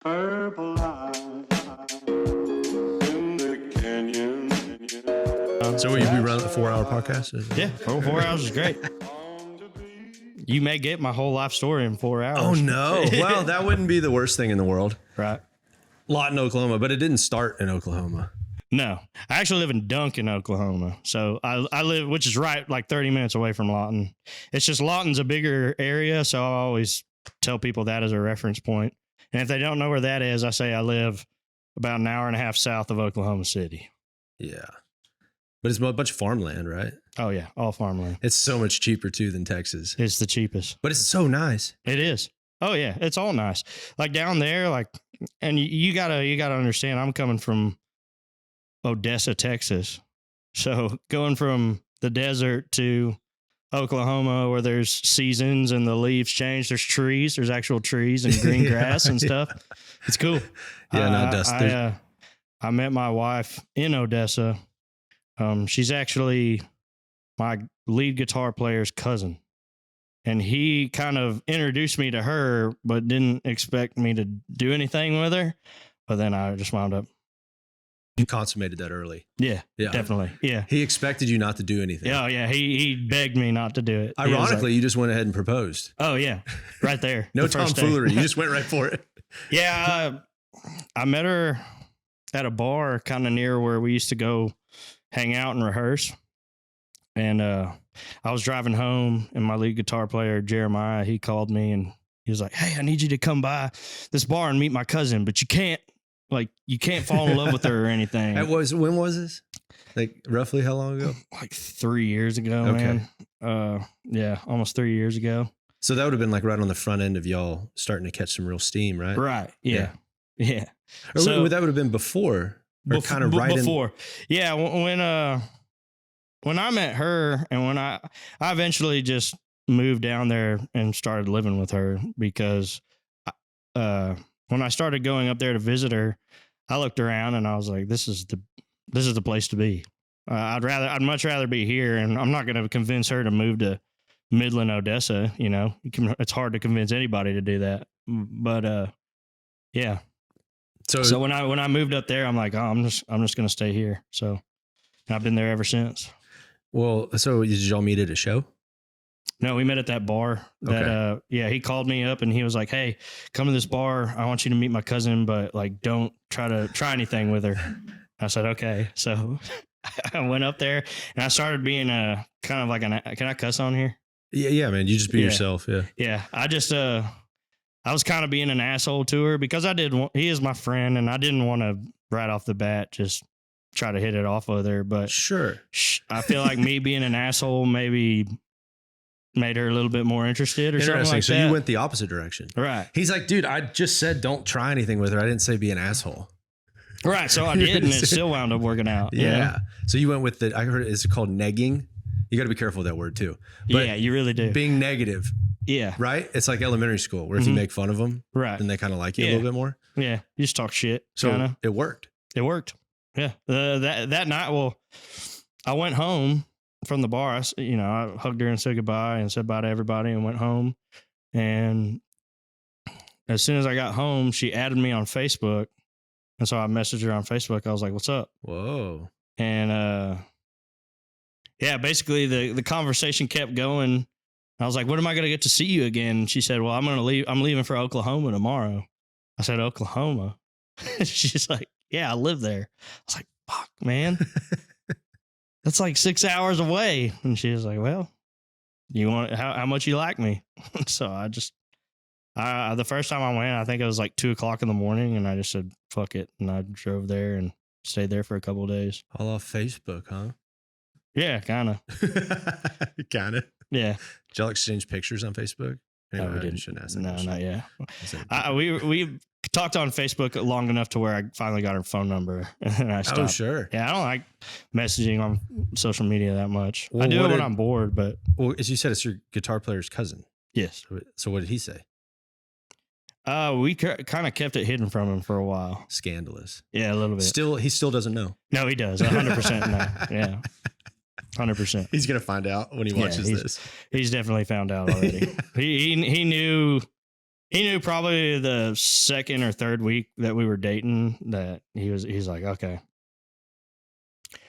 Purple eye in the canyon. So we run a 4-hour podcast? Yeah, 4 hours is great. You may get my whole life story in 4 hours. Oh, no. Well, that wouldn't be the worst thing in the world. Right. Lawton, Oklahoma, but it didn't start in Oklahoma. No, I actually live in Duncan, Oklahoma. So I live, which is right like 30 minutes away from Lawton. It's just Lawton's a bigger area. So I always tell people that as a reference point. And if they don't know where that is, I say I live about an hour and a half south of Oklahoma City. Yeah. But it's a bunch of farmland, right? Oh, yeah. All farmland. It's so much cheaper, too, than Texas. It's the cheapest. But it's so nice. It is. Oh, yeah. It's all nice. Like down there, like, and you gotta understand, I'm coming from Odessa, Texas. So going from the desert to Oklahoma where there's seasons and the leaves change, there's trees, there's actual trees and green grass and stuff. It's cool. Yeah, not dust. I met my wife in Odessa. She's actually my lead guitar player's cousin. And he kind of introduced me to her, but didn't expect me to do anything with her. But then I just wound up. You consummated that early. Yeah, definitely. Yeah. He expected you not to do anything. Oh, yeah. He begged me not to do it. Ironically, you just went ahead and proposed. Oh, yeah. Right there. No tomfoolery. You just went right for it. Yeah. I met her at a bar kind of near where we used to go hang out and rehearse. And I was driving home, and my lead guitar player, Jeremiah, he called me and he was like, "Hey, I need you to come by this bar and meet my cousin, but you can't fall in love with her or anything." When was this? Like roughly how long ago? Like 3 years ago, Okay. man. Yeah, almost 3 years ago. So that would have been like right on the front end of y'all starting to catch some real steam, right? Right. Yeah. Or So- that would have been before, or kind of right before. Yeah, when I met her, and when I eventually just moved down there and started living with her, because when I started going up there to visit her, I looked around and I was like, this is the place to be. I'd much rather be here, and I'm not going to convince her to move to Midland, Odessa. You know, it's hard to convince anybody to do that. But yeah. So when I moved up there, I'm like, oh, I'm just going to stay here. So I've been there ever since. Well, so did y'all meet at a show? No, we met at that bar. He called me up and he was like, "Hey, come to this bar. I want you to meet my cousin, but like, don't try anything with her." I said, "Okay." So I went up there and I started being kind of like can I cuss on here? Yeah, man. You just be yourself. Yeah. Yeah. I was kind of being an asshole to her because he is my friend, and I didn't want to right off the bat just try to hit it off with her. But Sure. I feel like me being an asshole maybe made her a little bit more interested or something like So that. you went the opposite direction. Right. He's like, dude, I just said don't try anything with her. I didn't say be an asshole. Right. So I did, and it still wound up working out. Yeah. You know? So you went with I heard it's called negging. You got to be careful with that word too. But yeah, you really do. being negative, Yeah. right? It's like elementary school where if you make fun of them, Right. then they kind of like you a Yeah. little bit more. Yeah. You just talk shit. So Kinda. it worked. It worked. Yeah. That night, well, I went home from the bar. I hugged her and said goodbye and said bye to everybody and went home. And as soon as I got home, she added me on Facebook. And so I messaged her on Facebook. I was like, "What's up?" Whoa. And basically the conversation kept going. I was like, "When am I going to get to see you again?" She said, "Well, I'm going to leave. I'm leaving for Oklahoma tomorrow." I said, "Oklahoma?" She's like, "Yeah, I live there." I was like, "Fuck, man. That's like 6 hours away." And she was like, "Well, you want how much you like me?" So the first time I went, I think it was like 2:00 in the morning, and I just said, "Fuck it." And I drove there and stayed there for a couple of days. All off Facebook, huh? Yeah, kind of. Kind of. Yeah. Did y'all exchange pictures on Facebook? No, we I didn't. shouldn't ask that No, question. not yet. I said- We talked on Facebook long enough to where I finally got her phone number, and I stopped. Oh, sure. Yeah, I don't like messaging on social media that much. Well, I do what it when did- I'm bored, but Well, as you said, it's your guitar player's cousin. yes. So what did he say? We kind of kept it hidden from him for a while. Scandalous. Yeah, a little bit. He still doesn't know. No, he does. 100% no. Yeah. 100%. He's gonna find out when he watches this. He's definitely found out already. He knew He knew probably the second or third week that we were dating that he's like, okay.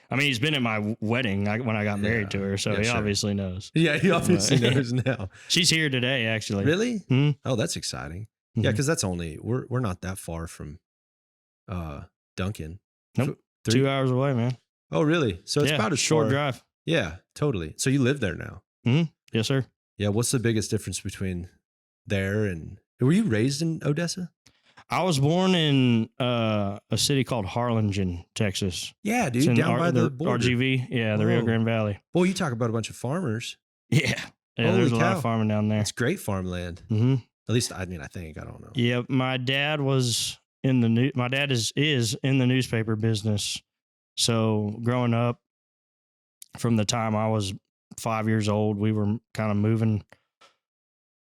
I mean, he's been at my wedding when I got married to her, so he sure. obviously knows. Yeah, he obviously knows now. She's here today, actually. Really? Mm-hmm. Oh, that's exciting. Mm-hmm. Yeah, because that's only we're not that far from Duncan. Nope. 2 hours away, man. Oh, really? So it's about a short drive. Yeah, totally. So you live there now? Mm-hmm. Yes, sir. Yeah. What's the biggest difference between there and were you raised in Odessa? I was born in a city called Harlingen, Texas. Yeah, dude, down by the border. RGV. Yeah, the Rio Grande Valley. Well, you talk about a bunch of farmers. Yeah. There's a lot of farming down there. It's great farmland. Mm-hmm. At least, I mean, I think, I don't know. Yeah, my dad was in the my dad is in the newspaper business. So growing up, from the time I was 5 years old, we were kind of moving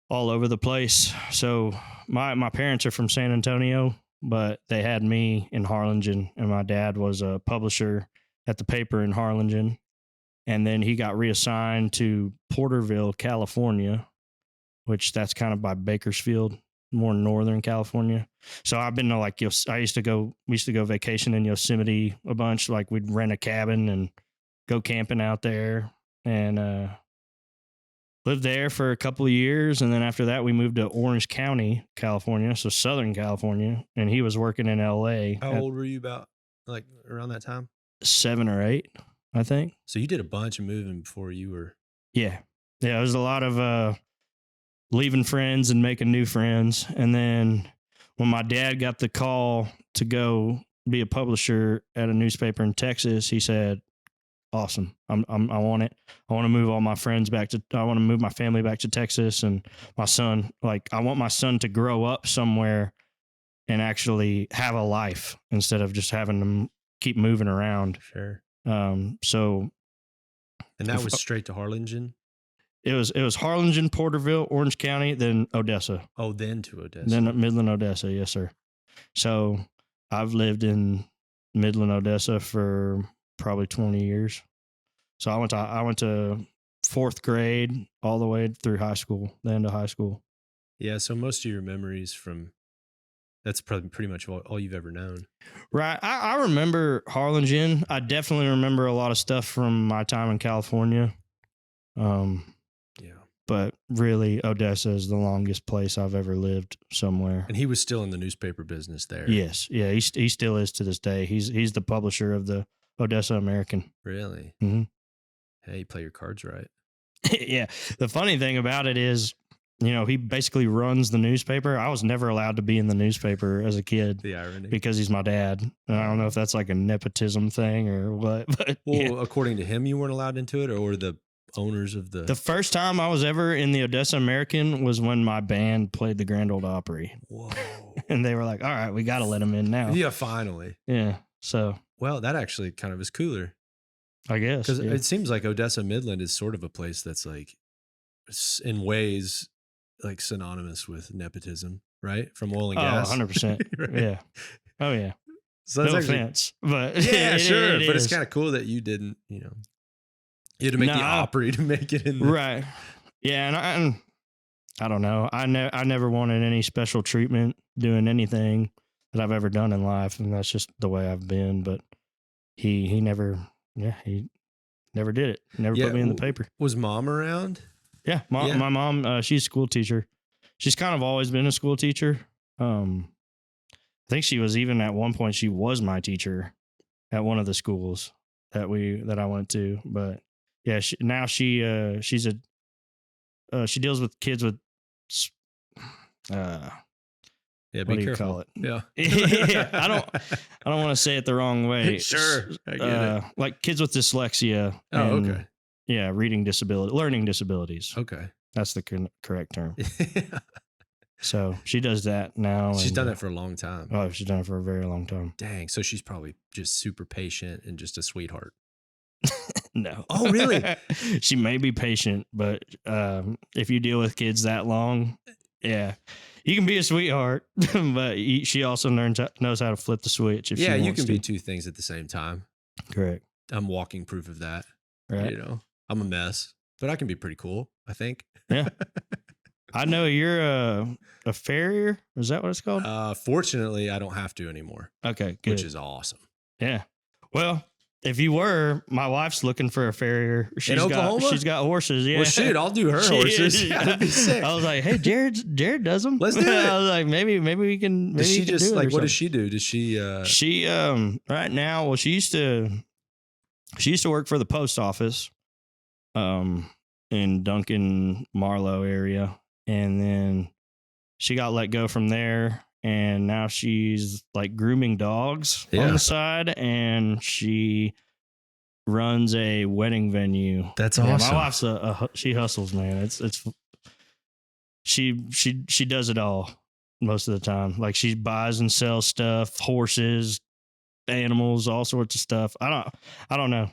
all over the place. So my parents are from San Antonio, but they had me in Harlingen, and my dad was a publisher at the paper in Harlingen. And then he got reassigned to Porterville, California, which that's kind of by Bakersfield, more northern California. So I've been to we used to go vacation in Yosemite a bunch. Like we'd rent a cabin and go camping out there, and lived there for a couple of years. And then after that, we moved to Orange County, California. So Southern California. And he was working in LA. How old were you about around that time? 7 or 8, I think. So you did a bunch of moving before you were. Yeah. Yeah. It was a lot of, leaving friends and making new friends. And then when my dad got the call to go be a publisher at a newspaper in Texas, he said, awesome. I want it. I want to move all my friends I want to move my family back to Texas, and my son, I want my son to grow up somewhere and actually have a life instead of just having them keep moving around. Sure. So. And that was straight to Harlingen? It was Harlingen, Porterville, Orange County, then Odessa. Oh, then to Odessa. Then Midland, Odessa. Yes, sir. So I've lived in Midland, Odessa for probably 20 years. So I went to 4th grade all the way through high school, the end of high school. Yeah. So most of your memories that's probably pretty much all you've ever known. Right. I remember Harlingen. I definitely remember a lot of stuff from my time in California. Yeah. But really, Odessa is the longest place I've ever lived somewhere. And he was still in the newspaper business there. Yes. Yeah. He still is to this day. He's the publisher of the Odessa American. Really? Mm-hmm. Hey, you play your cards right. Yeah. The funny thing about it is, he basically runs the newspaper. I was never allowed to be in the newspaper as a kid. The irony. Because he's my dad. And I don't know if that's like a nepotism thing or what. But according to him, you weren't allowed into it, or the owners of the first time I was ever in the Odessa American was when my band played the Grand Ole Opry. Whoa. And they were like, all right, we got to let him in now. Yeah, finally. Yeah. So. Well, that actually kind of is cooler. I guess. Because it seems like Odessa Midland is sort of a place that's in ways synonymous with nepotism, right? From oil and gas. 100%. Right? Yeah. Oh, yeah. So no offense. But yeah, sure. But it's kind of cool that you didn't, you had to make the Opry to make it in there. Right. Yeah. And I don't know. I never wanted any special treatment doing anything that I've ever done in life. And that's just the way I've been. But he never did it. Never put me in the paper. Was mom around? Yeah. My mom, she's a school teacher. She's kind of always been a school teacher. I think she was even at one point, she was my teacher at one of the schools that I went to. But yeah, she deals with kids with, yeah, what do you call it? Yeah. Yeah. I don't want to say it the wrong way. Sure. I get it. Like kids with dyslexia. Oh, okay. Yeah. Learning disabilities. Okay. That's the correct term. So she does that now. She's done it for a long time. Oh, she's done it for a very long time. Dang. So she's probably just super patient and just a sweetheart. No. Oh, really? She may be patient, but if you deal with kids that long, yeah, you can be a sweetheart, but she also knows how to flip the switch. If she wants you can to. be two things at the same time. Correct. I'm walking proof of that. Right. I'm a mess, but I can be pretty cool, I think. Yeah. I know you're a farrier. Is that what it's called? Fortunately, I don't have to anymore, Okay, good. which is awesome. Yeah. Well, if you were, my wife's looking for a farrier. Oklahoma? She's got horses. Yeah. Well, shoot, I'll do her horses. Yeah, that'd be sick. I was like, hey, Jarrod does them. Let's do it. I was like, maybe we can. Does she just like? What does she? she do? Does she? She right now. Well, she used to work for the post office, in Duncan Marlow area, and then she got let go from there. And now she's like grooming dogs on the side, and she runs a wedding venue. That's awesome. My wife's she hustles, man. She does it all most of the time. Like she buys and sells stuff, horses, animals, all sorts of stuff. I don't know.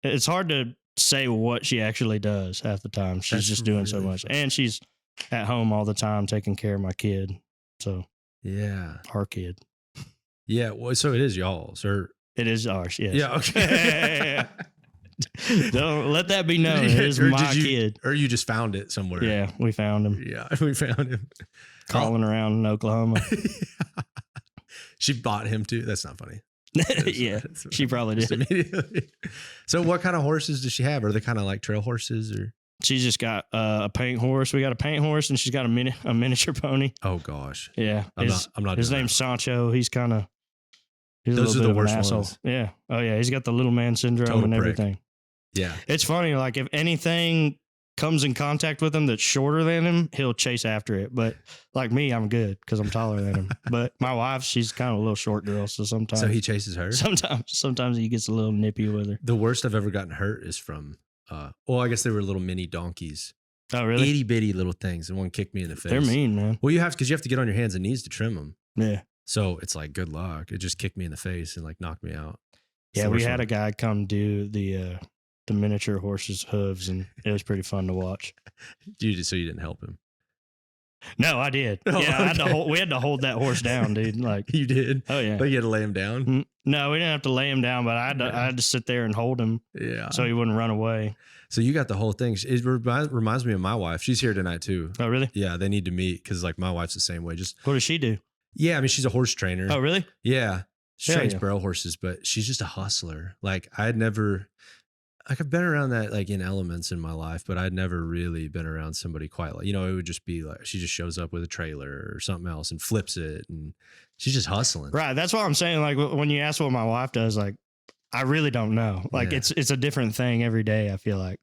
It's hard to say what she actually does half the time. She's just doing so much, and she's at home all the time taking care of my kid. So. Yeah. Our kid. Yeah. Well, so it is y'all's, or it is ours. Yes. Yeah. Okay. Don't let that be known. It is my kid. Or you just found it somewhere. Yeah, we found him. Yeah, we found him. Crawling around in Oklahoma. She bought him too. That's not funny. Yeah, she probably did. Immediately. So what kind of horses does she have? Are they kind of like trail horses, or? She's just got a paint horse. We got a paint horse, and she's got a miniature pony. Oh gosh. Yeah, I'm not. His name's Sancho. He's kind of. Those are the worst asshole. ones. Yeah. Oh yeah. He's got the little man syndrome Total and prick. everything. Yeah. It's funny. Like if anything comes in contact with him that's shorter than him, he'll chase after it. But like me, I'm good because I'm taller than him. But my wife, she's kind of a little short girl, so sometimes. So he chases her. Sometimes he gets a little nippy with her. The worst I've ever gotten hurt is from. Well, I guess they were little mini donkeys. Oh, really? Itty bitty little things, and one kicked me in the face. They're mean, man. Well, you have to get on your hands and knees to trim them. Yeah. So it's like good luck. It just kicked me in the face and like knocked me out. Yeah, we had a guy come do the miniature horse's hooves, and it was pretty fun to watch. So you didn't help him? No, I did. Oh, yeah, okay. We had to hold that horse down, dude. Like you did? Oh yeah. But you had to lay him down? No, we didn't have to lay him down, but I had to sit there and hold him. Yeah. So he wouldn't run away. So you got the whole thing. It reminds me of my wife. She's here tonight too. Oh, really? Yeah, they need to meet because like my wife's the same way. Just what does she do? Yeah, I mean she's a horse trainer. Oh, really? Yeah, she Hell trains yeah. barrel horses, but she's just a hustler. Like I've been around that like in elements in my life, but I'd never really been around somebody quite like, it would just be like she just shows up with a trailer or something else and flips it, and she's just hustling. Right. That's what I'm saying. Like when you ask what my wife does, like I really don't know. Like Yeah. it's a different thing every day. I feel like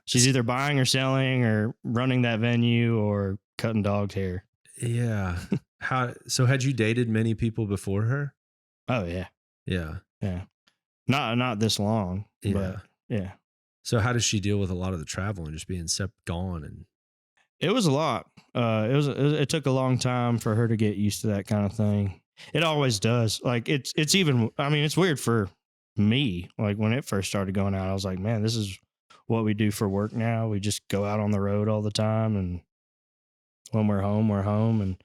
she's either buying or selling or running that venue or cutting dog's hair. Yeah. So had you dated many people before her? Oh yeah. Yeah. Yeah. Not this long. Yeah. But yeah. So how does she deal with a lot of the travel and just being gone? And It was a lot. It took a long time for her to get used to that kind of thing. It always does. Like it's even, I mean, it's weird for me. Like when it first started going out, I was like, man, this is what we do for work now. We just go out on the road all the time. And when we're home. And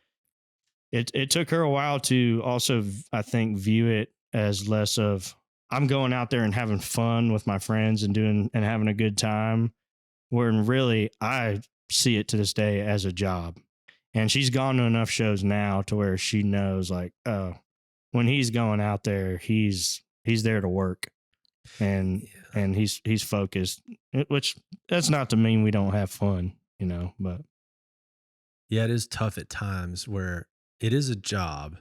it took her a while to also, I think, view it as less of, I'm going out there and having fun with my friends and having a good time. When really I see it to this day as a job. And she's gone to enough shows now to where she knows like, oh, when he's going out there, he's there to work and he's focused, which that's not to mean we don't have fun, but. yeah, it is tough at times where it is a job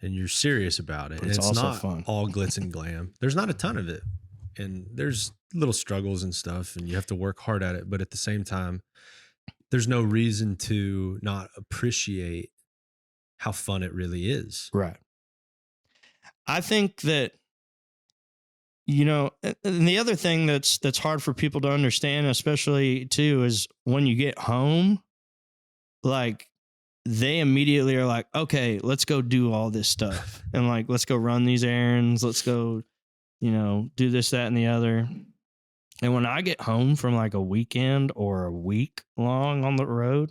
and you're serious about it. But And it's it's also not fun. all glitz and glam. There's not a ton of it. And there's little struggles and stuff, and you have to work hard at it. But at the same time, there's no reason to not appreciate how fun it really is. Right. I think that, and the other thing that's hard for people to understand, especially too, is when you get home, like they immediately are like, okay, let's go do all this stuff. And like, let's go run these errands. Let's go, do this, that, and the other. And when I get home from like a weekend or a week long on the road,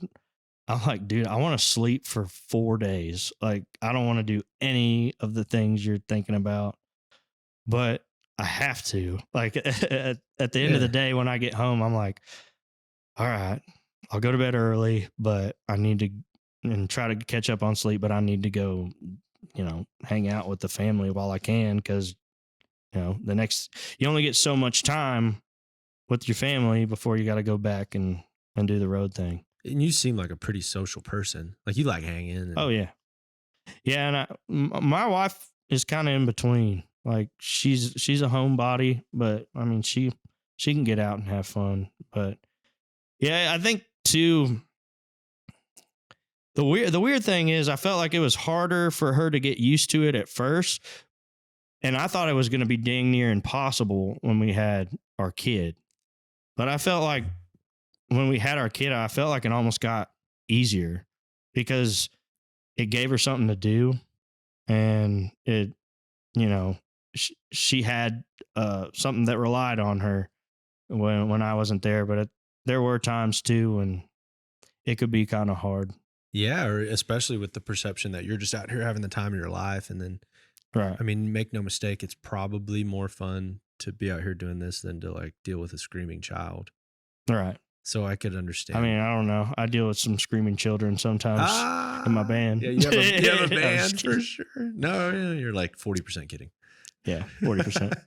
I'm like, dude, I want to sleep for 4 days. Like, I don't want to do any of the things you're thinking about, but I have to. Like at the end of the day, when I get home, I'm like, all right, I'll go to bed early, but I need to and try to catch up on sleep, but I need to go, hang out with the family while I can. Cause you only get so much time with your family before you got to go back and do the road thing. And you seem like a pretty social person. Like you like hanging. And Oh yeah. Yeah. And my wife is kind of in between. Like she's a homebody, but I mean, she can get out and have fun. But yeah, I think too, the weird thing is I felt like it was harder for her to get used to it at first. And I thought it was going to be dang near impossible when we had our kid. But I felt like when we had our kid, I felt like it almost got easier because it gave her something to do. And it, she had something that relied on her when I wasn't there. But there were times too when it could be kind of hard. Yeah, or especially with the perception that you're just out here having the time of your life. And then, Right. I mean, make no mistake, it's probably more fun to be out here doing this than to like deal with a screaming child. Right. So I could understand. I mean, I don't know. I deal with some screaming children sometimes in my band. Yeah, you have a I'm just band for kidding. sure. No, yeah, you're like 40% kidding. Yeah, 40%.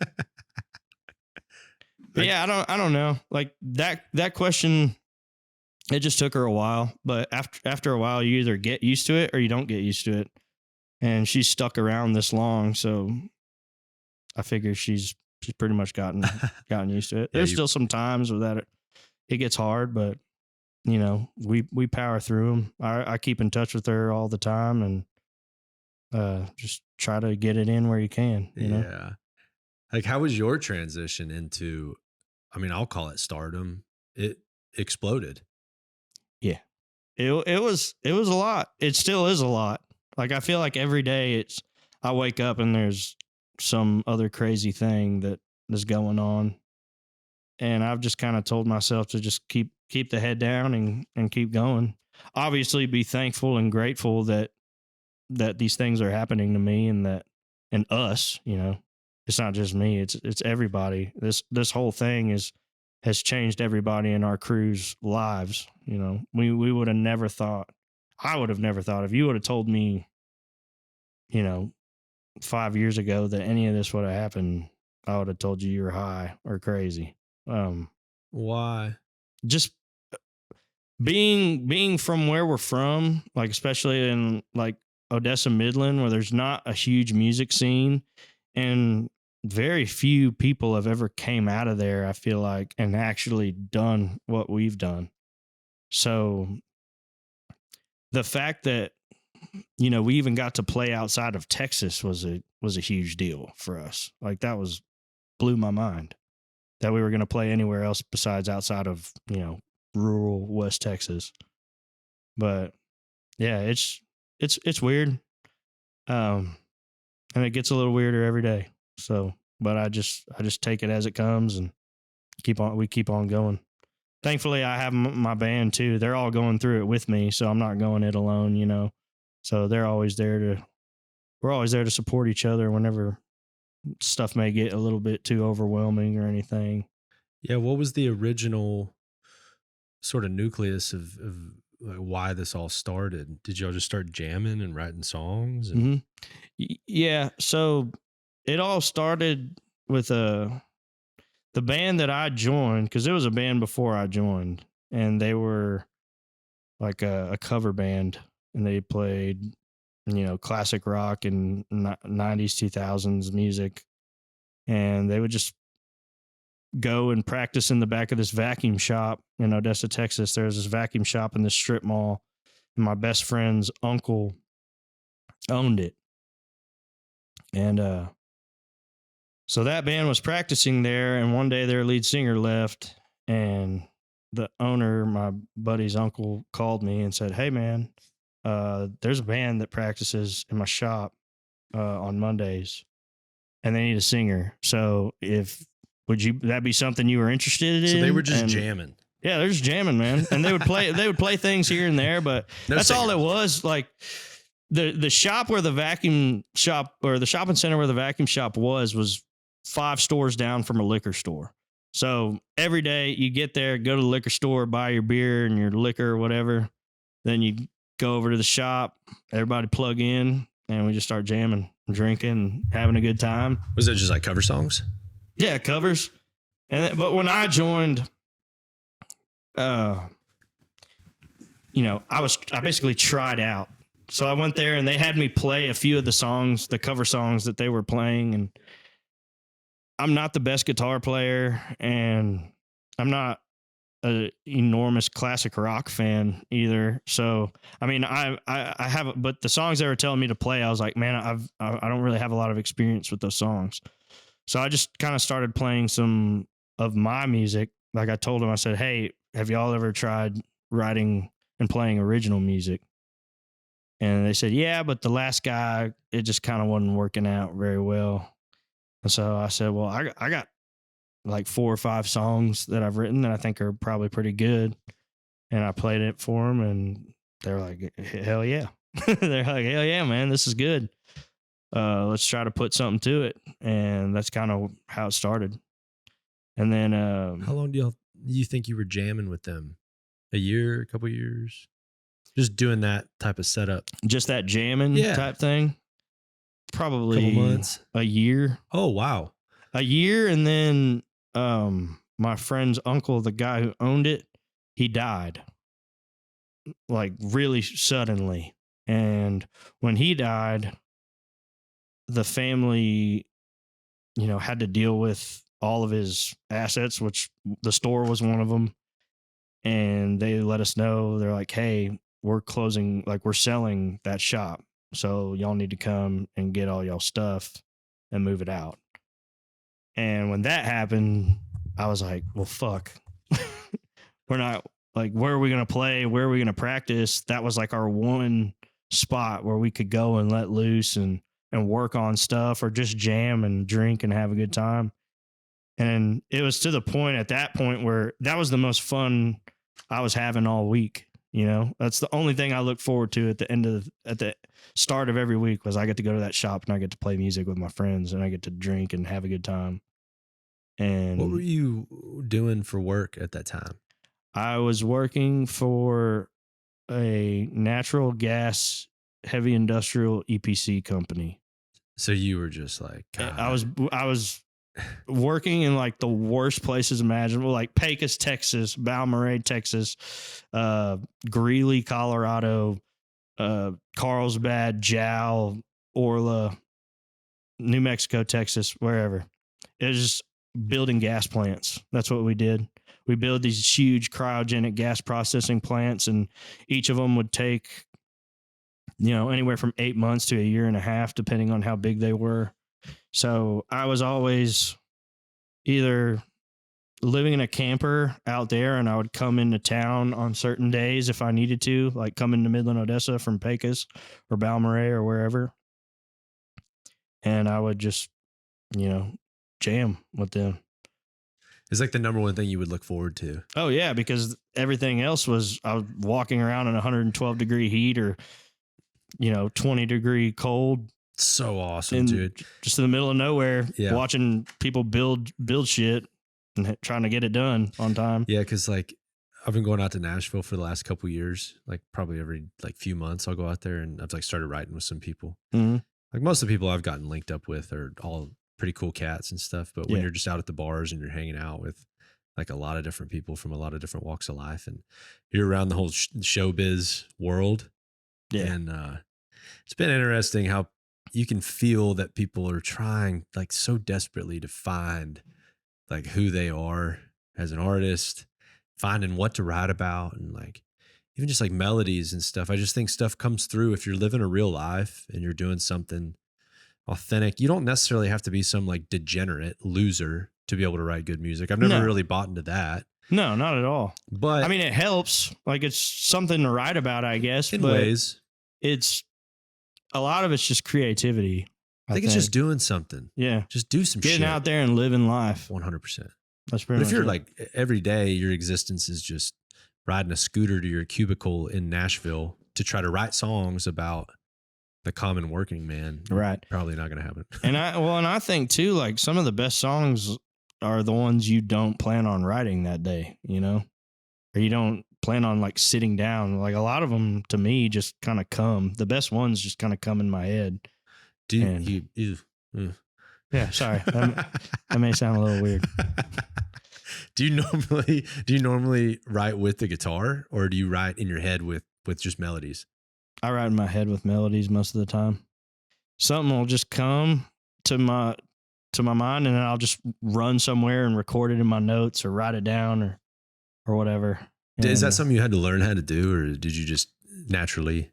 But yeah, I don't know. Like that question, it just took her a while. But after a while, you either get used to it or you don't get used to it. And she's stuck around this long, so I figure she's pretty much gotten used to it. There's still some times where that it gets hard, but we power through them. I keep in touch with her all the time and just try to get it in where you can. You know? Yeah. Like, how was your transition into? I mean, I'll call it stardom. It exploded. Yeah, it was a lot. It still is a lot. Like I feel like every day I wake up and there's some other crazy thing that is going on. And I've just kind of told myself to just keep the head down and keep going. Obviously be thankful and grateful that these things are happening to me and us, it's not just me, it's everybody. This whole thing has changed everybody in our crew's lives. We would have never thought, I would have never thought if you would have told me, 5 years ago that any of this would have happened, I would have told you were high or crazy. Why? Just being from where we're from, like especially in like Odessa, Midland, where there's not a huge music scene and very few people have ever came out of there, I feel like, and actually done what we've done. So the fact that, we even got to play outside of Texas was a huge deal for us. Like that blew my mind that we were going to play anywhere else besides outside of, rural West Texas. But yeah, it's weird. And it gets a little weirder every day. So, but I just take it as it comes and we keep on going. Thankfully I have my band too. They're all going through it with me. So I'm not going it alone, so they're always we're always there to support each other whenever stuff may get a little bit too overwhelming or anything. Yeah. What was the original sort of nucleus of like why this all started? Did y'all just start jamming and writing songs? And- Yeah. So it all started with the band that I joined, because there was a band before I joined, and they were like a cover band, and they played, classic rock and 90s, 2000s music. And they would just go and practice in the back of this vacuum shop in Odessa, Texas. There's this vacuum shop in this strip mall, and my best friend's uncle owned it. And so that band was practicing there, and one day their lead singer left, and the owner, my buddy's uncle, called me and said, "Hey man, there's a band that practices in my shop on Mondays, and they need a singer. So that'd be something you were interested in?" So they were just jamming. Yeah, they're just jamming, man. And they would play things here and there, but that's all it was. Like the shop where the vacuum shop, or the shopping center where the vacuum shop was 5 stores down from a liquor store. So every day you get there, go to the liquor store, buy your beer and your liquor or whatever. Then you go over to the shop, everybody plug in, and we just start jamming, drinking, and having a good time. Was it just like cover songs? Yeah, covers. But when I joined, I basically tried out. So I went there and they had me play a few of the songs, the cover songs that they were playing. And I'm not the best guitar player, and I'm not an enormous classic rock fan either. So, I mean, I have, but the songs they were telling me to play, I was like, man, I don't really have a lot of experience with those songs. So I just kind of started playing some of my music. Like I told them, I said, hey, have y'all ever tried writing and playing original music? And they said, yeah, but the last guy, it just kind of wasn't working out very well. And so I said, well, I got like 4 or 5 songs that I've written that I think are probably pretty good. And I played it for them, and they're like, hell yeah. They're like, hell yeah, man, this is good. Let's try to put something to it. And that's kind of how it started. And then how long do you think you were jamming with them? A year, a couple years? Just doing that type of setup. Just that jamming type thing? Probably couple months. A year. Oh, wow. A year. And then my friend's uncle, the guy who owned it, he died like really suddenly. And when he died, the family, had to deal with all of his assets, which the store was one of them. And they let us know, they're like, hey, we're closing, like we're selling that shop. So y'all need to come and get all y'all stuff and move it out. And when that happened, I was like, well, fuck. We're not, like, where are we going to play? Where are we going to practice? That was like our one spot where we could go and let loose and work on stuff or just jam and drink and have a good time. And it was to the point at that point where that was the most fun I was having all week. That's the only thing I look forward to at the start of every week was I get to go to that shop and I get to play music with my friends and I get to drink and have a good time. And what were you doing for work at that time? I was working for a natural gas heavy industrial EPC company. So you were just like, God. I was working in like the worst places imaginable, like Pecos, Texas, Balmorhea, Texas, Greeley, Colorado, Carlsbad, Jowl, Orla, New Mexico, Texas, wherever. It was just building gas plants. That's what we did. We build these huge cryogenic gas processing plants, and each of them would take, anywhere from 8 months to a year and a half, depending on how big they were. So I was always either living in a camper out there, and I would come into town on certain days if I needed to, like come into Midland, Odessa from Pecos or Balmorhea or wherever. And I would just, jam with them. It's like the number one thing you would look forward to. Oh, yeah, because everything else was I was walking around in 112 degree heat or, 20 degree cold. So awesome, dude. Just in the middle of nowhere, watching people build shit and trying to get it done on time. Yeah, because like I've been going out to Nashville for the last couple of years, like probably every like few months I'll go out there, and I've like started writing with some people. Mm-hmm. Like most of the people I've gotten linked up with are all pretty cool cats and stuff. But when you're just out at the bars and you're hanging out with like a lot of different people from a lot of different walks of life, and you're around the whole showbiz world. Yeah. And it's been interesting how you can feel that people are trying like so desperately to find like who they are as an artist, finding what to write about, and like even just like melodies and stuff. I just think stuff comes through if you're living a real life and you're doing something authentic. You don't necessarily have to be some like degenerate loser to be able to write good music. I've never really bought into that. No, not at all. But I mean, it helps. Like it's something to write about, I guess. In ways. It's a lot of it's just creativity. I think it's just doing something. Yeah. Just do some Getting shit. out there and living life. 100%. That's pretty But much if you're it. like every day, your existence is just riding a scooter to your cubicle in Nashville to try to write songs about the common working man. Right. Probably not going to happen. And I think too, like some of the best songs are the ones you don't plan on writing that day, you know, or you don't plan on like sitting down. Like a lot of them to me just kind of come. The best ones just kind of come in my head. Do And- you Yeah, sorry. That may sound a little weird. do you normally write with the guitar, or do you write in your head with just melodies? I write in my head with melodies most of the time. Something will just come to my mind, and then I'll just run somewhere and record it in my notes or write it down or whatever. Is that And something you had to learn how to do, or did you just naturally?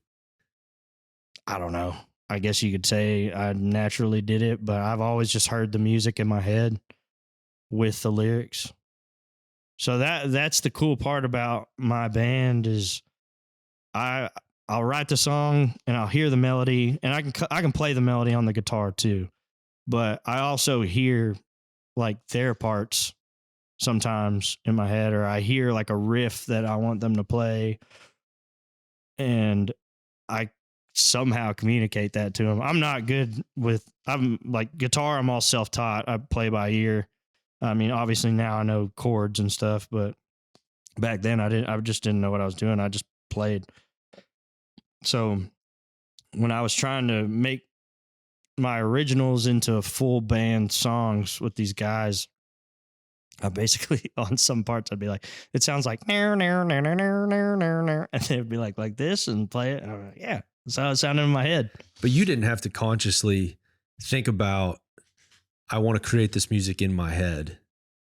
I don't know. I guess you could say I naturally did it, but I've always just heard the music in my head with the lyrics. So that's the cool part about my band is I'll write the song and I'll hear the melody, and I can play the melody on the guitar too. But I also hear like their parts sometimes in my head, or I hear like a riff that I want them to play, and I somehow communicate that to them. I'm not good with, I'm like guitar, I'm all self-taught. I play by ear. I mean, obviously now I know chords and stuff, but back then I just didn't know what I was doing. I just played. So when I was trying to make my originals into full band songs with these guys, I basically on some parts I'd be like, it sounds like and they would be like this and play it. And I'm like, yeah, that's how it sounded in my head. But you didn't have to consciously think about, I want to create this music in my head.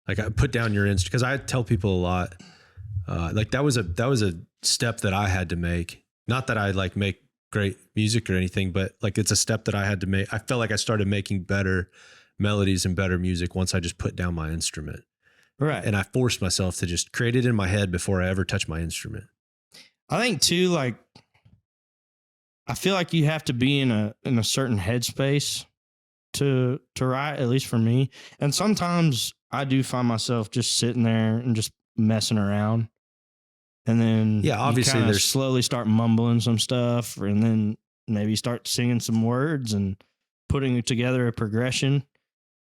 Like I put down your instrument, because I tell people a lot, like that was a step that I had to make. Not that I like make great music or anything, but like it's a step that I had to make. I felt like I started making better melodies and better music once I just put down my instrument. Right. And I forced myself to just create it in my head before I ever touch my instrument. I think too, like, I feel like you have to be in a certain headspace to write, at least for me. And sometimes I do find myself just sitting there and just messing around. And then Yeah, obviously you there's slowly start mumbling some stuff, and then maybe start singing some words and putting together a progression.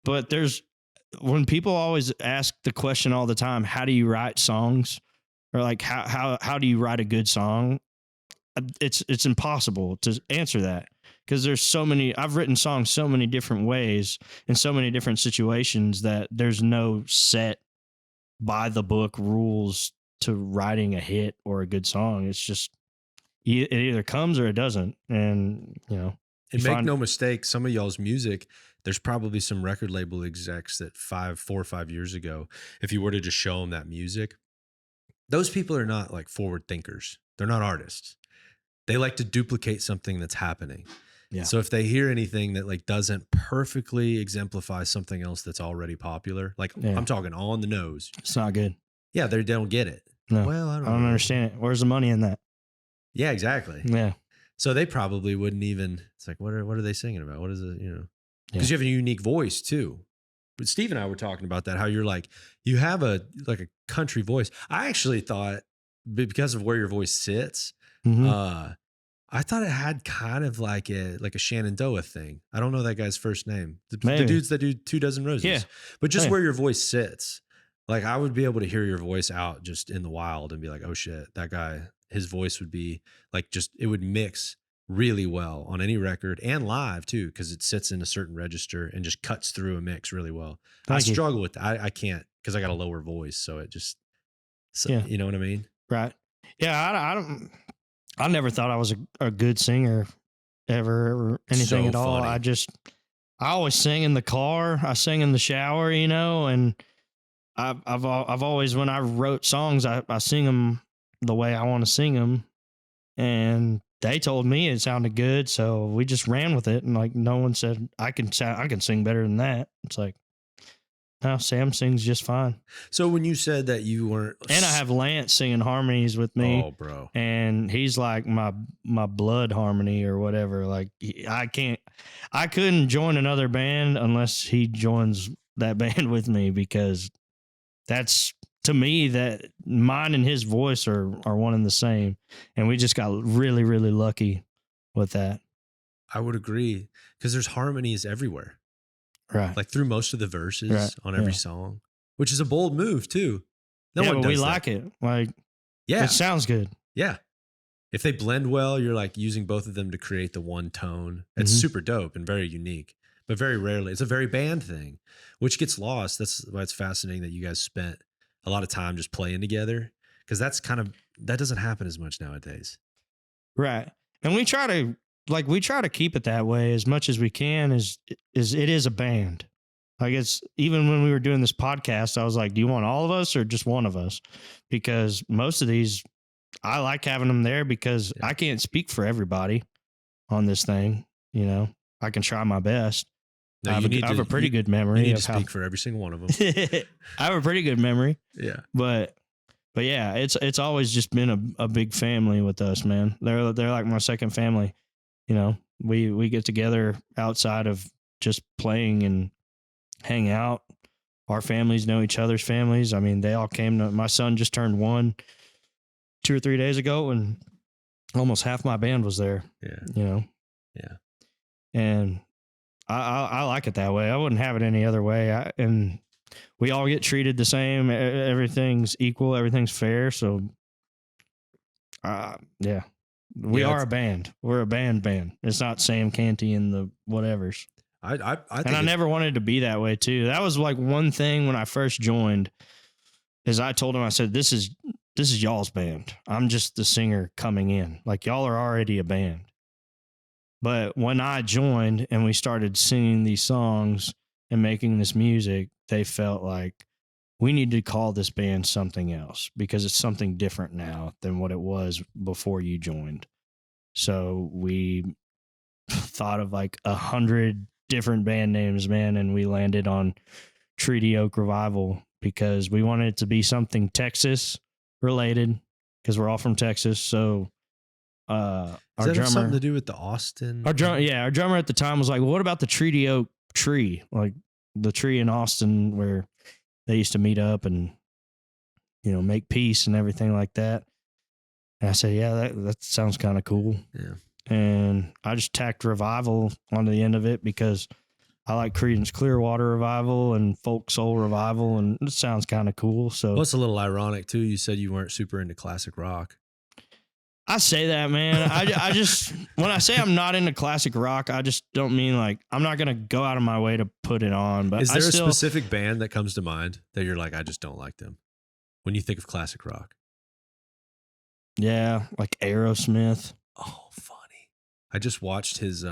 But when people always ask the question all the time, how do you write songs? Or like how do you write a good song? It's impossible to answer that, because there's so many. I've written songs so many different ways in so many different situations that there's no set by the book rules to writing a hit or a good song. It's just it either comes or it doesn't. And you know, and make no mistake, some of y'all's music, there's probably some record label execs that 4 or 5 years ago, if you were to just show them that music, those people are not like forward thinkers. They're not artists. They like to duplicate something that's happening. Yeah. So if they hear anything that like doesn't perfectly exemplify something else that's already popular, like I'm talking on the nose, it's not good. Yeah, they don't get it. No. Well, I don't understand it. Where's the money in that? Yeah, exactly. Yeah. So they probably wouldn't even. It's like, what are they singing about? What is it? You know, because Yeah. you have a unique voice too. But Steve and I were talking about that. How you're like, you have a country voice. I actually thought, because of where your voice sits, Mhm. I thought it had kind of like a Shenandoah thing. I don't know that guy's first name. The Maybe. dudes that do 2 Dozen Roses. Yeah. But just Hey. where your voice sits, like I would be able to hear your voice out just in the wild and be like, oh shit, that guy, his voice would be like, just, it would mix really well on any record and live too, because it sits in a certain register and just cuts through a mix really well. I Thank you. struggle with that. I can't, because I got a lower voice. So it just, Yeah. you know what I mean? Right. Yeah. I never thought I was a good singer ever or anything So at all. funny. I always sing in the car. I sing in the shower, you know, and I've always, when I wrote songs, I sing them the way I want to sing them, and they told me it sounded good, so we just ran with it. And like, no one said I can sing better than that. It's like, no, Sam sings just fine. So when you said that you weren't, And I have Lance singing harmonies with me. Oh, bro. And he's like my blood harmony or whatever. Like I couldn't join another band unless he joins that band with me, because that's, to me, that mine and his voice are one and the same. And we just got really, really lucky with that. I would agree, because there's harmonies everywhere, Right. like through most of the verses Right. on every Yeah. song. which is a bold move too. No yeah, one but does we that. like it. Like, Yeah. it sounds good. Yeah. If they blend well, you're like using both of them to create the one tone. It's Mhm. super dope and very unique, but very rarely. It's a very band thing, which gets lost. That's why it's fascinating that you guys spent a lot of time just playing together, because that doesn't happen as much nowadays. Right. And we try to keep it that way as much as we can. Is it is a band. Like, it's, even when we were doing this podcast, I was like, do you want all of us or just one of us? Because most of these, I like having them there because I can't speak for everybody on this thing. You know, I can try my best. No, I have a pretty good memory. You need of to speak for every single one of them. I have a pretty good memory, Yeah. but yeah, it's always just been a big family with us, man. They're like my second family. You know, we get together outside of just playing and hang out. Our families know each other's families. I mean, they all came to, my son just turned 1 2 or 3 days ago, and almost half my band was there. Yeah. You know? Yeah. And I like it that way. I wouldn't have it any other way. And we all get treated the same. Everything's equal. Everything's fair. So, yeah, we are a band. We're a band. It's not Sam Canty and the whatevers. I think I never wanted to be that way too. That was like one thing when I first joined, is I told him, I said, this is y'all's band. I'm just the singer coming in. Like, y'all are already a band. But when I joined and we started singing these songs and making this music, they felt like we need to call this band something else because it's something different now than what it was before you joined. So we thought of like 100 different band names, man, and we landed on Treaty Oak Revival because we wanted it to be something Texas related because we're all from Texas. So our drummer, something to do with the Austin? Our drummer at the time was like, well, what about the Treaty Oak tree? Like the tree in Austin where they used to meet up and, you know, make peace and everything like that. And I said, yeah, that sounds kind of cool. Yeah. And I just tacked Revival onto the end of it because I like Creedence Clearwater Revival and Folk Soul Revival, and it sounds kind of cool. So, well, it's a little ironic too. You said you weren't super into classic rock. I say that, man. I just, when I say I'm not into classic rock, I just don't mean like, I'm not going to go out of my way to put it on. But is there a specific band that comes to mind that you're like, I just don't like them when you think of classic rock? Yeah, like Aerosmith. Oh, funny. I just watched his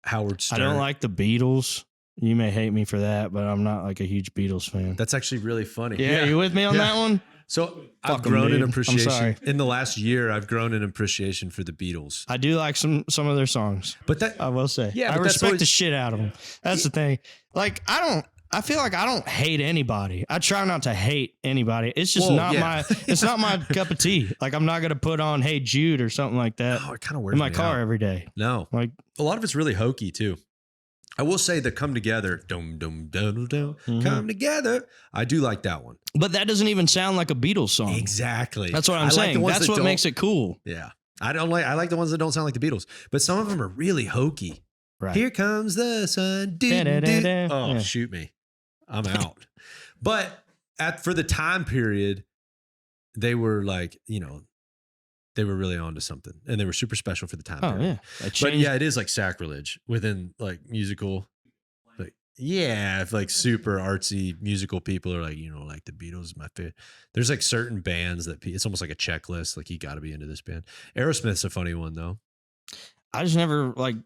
Howard Stern. I don't like the Beatles. You may hate me for that, but I'm not like a huge Beatles fan. That's actually really funny. Yeah, you with me on that one? So I've Fuck 'em, grown in dude. appreciation. I'm sorry. In the last year, I've grown in appreciation for the Beatles. I do like some of their songs. But that, I will say. Yeah, I but that's respect always- the shit out of them. That's the thing. Like, I feel like I don't hate anybody. I try not to hate anybody. It's just it's not my cup of tea. Like, I'm not going to put on Hey Jude or something like that oh, it kind of wears in my me car out. every day. No, Like, a lot of it's really hokey too. I will say the Come Together, dum dum dum dum, Mhm. come together. I do like that one. but that doesn't even sound like a Beatles song. Exactly. That's what I I'm like saying. the ones That's that what don't- makes it cool. Yeah, I like the ones that don't sound like the Beatles, but some of them are really hokey. Right. Here comes the sun. Da-da-da-da. Oh, Yeah. shoot me. I'm out. But for the time period, they were like, you know, they were really onto something, and they were super special for the time Oh, period. yeah. But yeah, it is like sacrilege within like musical. Like, yeah, if like super artsy musical people are like, you know, like the Beatles is my favorite. There's like certain bands that it's almost like a checklist. Like, you got to be into this band. Aerosmith's a funny one though. I just never, like,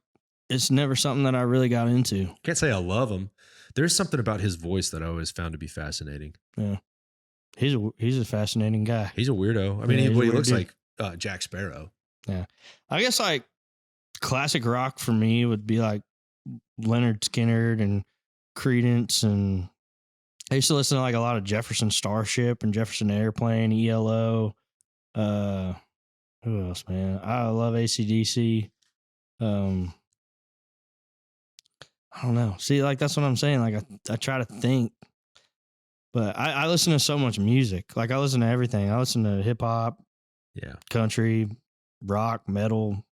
it's never something that I really got into. Can't say I love him. There's something about his voice that I always found to be fascinating. Yeah. He's a fascinating guy. He's a weirdo. I mean, Yeah, he's a he weird looks dude. like Jack Sparrow. I guess like classic rock for me would be like Leonard Skinner and Creedence, and I used to listen to like a lot of Jefferson Starship and Jefferson Airplane, ELO. Who else, man? I love AC/DC. I don't know. See, like that's what I'm saying. Like I try to think, but I listen to so much music. Like I listen to everything. I listen to hip hop, Yeah. country, rock, metal,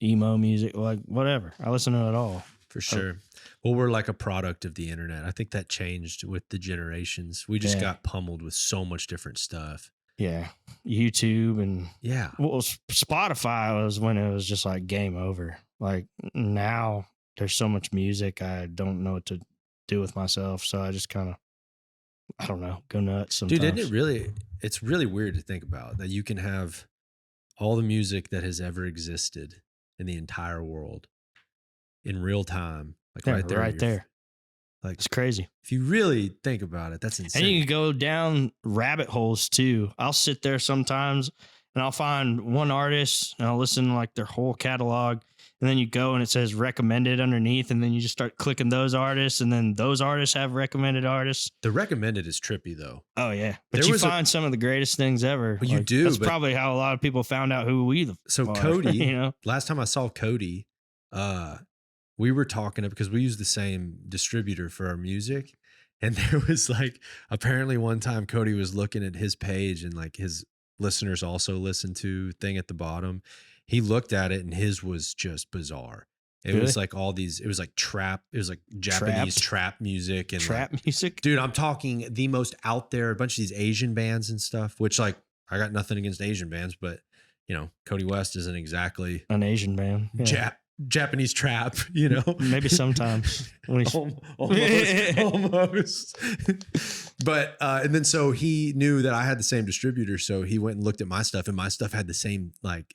emo music, like whatever. I listen to it all. For sure. Well, we're like a product of the internet. I think that changed with the generations. We just Yeah. got pummeled with so much different stuff. Yeah. YouTube and Yeah. well, Spotify was when it was just like game over. Like now there's so much music. I don't know what to do with myself. So I just kind of, I don't know, go nuts sometimes. Dude, it's really weird to think about that you can have all the music that has ever existed in the entire world in real time. Like Yeah, right there. right there. Like It's crazy. if you really think about it, that's insane. And you can go down rabbit holes too. I'll sit there sometimes and I'll find one artist and I'll listen to like their whole catalog. And then you go and it says recommended underneath. And then you just start clicking those artists. And then those artists have recommended artists. The recommended is trippy though. Oh, yeah. But There you was find some of the greatest things ever. Well, you do, That's but- probably how a lot of people found out who we So are, Cody, you know? last time I saw Cody, we were talking because we use the same distributor for our music. And there was like, apparently one time Cody was looking at his page and like his listeners also listen to thing at the bottom. He looked at it and his was just bizarre. It Really? was like all these, it was like trap, it was like Japanese trap music and Trap like, music. dude, I'm talking the most out there, a bunch of these Asian bands and stuff, which like, I got nothing against Asian bands, but you know, Cody West isn't exactly An Asian band. Yeah. Japanese trap, you know? Maybe sometimes. When he's, Almost. But, and then so he knew that I had the same distributor. So he went and looked at my stuff and my stuff had the same like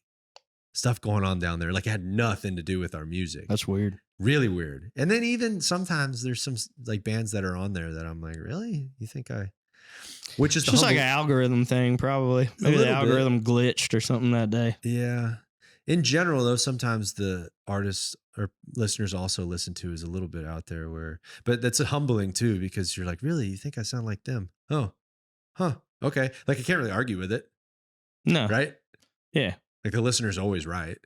stuff going on down there. Like it had nothing to do with our music. that's weird. Really weird. And then even sometimes there's some like bands that are on there that I'm like, really? You think which is It's just like an algorithm thing, probably. Maybe the little bit. algorithm glitched or something that day. Yeah. In general, though, sometimes the artists or listeners also listen to is a little bit out there but that's humbling too, because you're like, really? You think I sound like them? Oh, huh. Okay. Like I can't really argue with it. No. Right. Yeah. Like the listener's always right.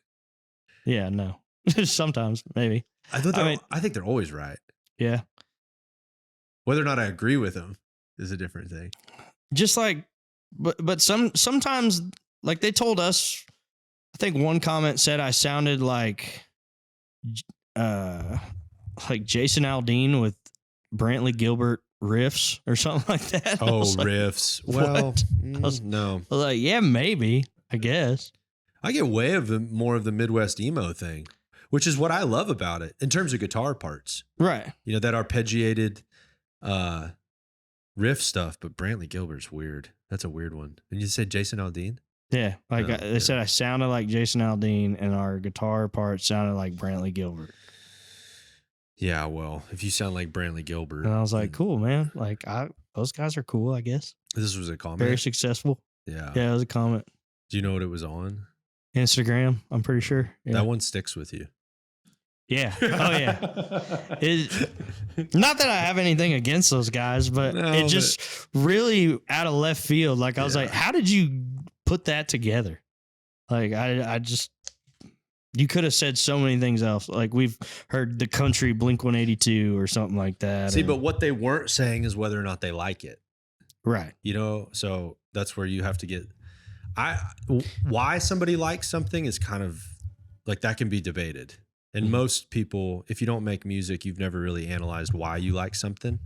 Yeah. No. Sometimes, maybe. I think they're always right. Yeah. Whether or not I agree with them is a different thing. Just like, but sometimes, like they told us, I think one comment said I sounded like Jason Aldean with Brantley Gilbert riffs or something like that. I Oh, was like, riffs. what? Well, was- no. I was like, yeah, maybe, I guess. I get way of more of the Midwest emo thing, which is what I love about it in terms of guitar parts. Right. You know, that arpeggiated riff stuff, but Brantley Gilbert's weird. That's a weird one. And you said Jason Aldean? Yeah. Like No, they said I sounded like Jason Aldean and our guitar part sounded like Brantley Gilbert. Yeah, well, if you sound like Brantley Gilbert. And I was like, then cool, man. Like those guys are cool, I guess. This was a comment. Very successful. Yeah. Yeah, it was a comment. Do you know what it was on? Instagram, I'm pretty sure. Yeah. That one sticks with you. Yeah. Oh yeah. Not that I have anything against those guys, but No, it just really out of left field. Like I was Yeah. like, how did you put that together? Like I just, you could have said so many things else. Like we've heard the country Blink-182 or something like that. See, and- but what they weren't saying is whether or not they like it. right. You know, so that's where you have to get why somebody likes something is kind of like that can be debated. And Mhm. most people, if you don't make music, you've never really analyzed why you like something.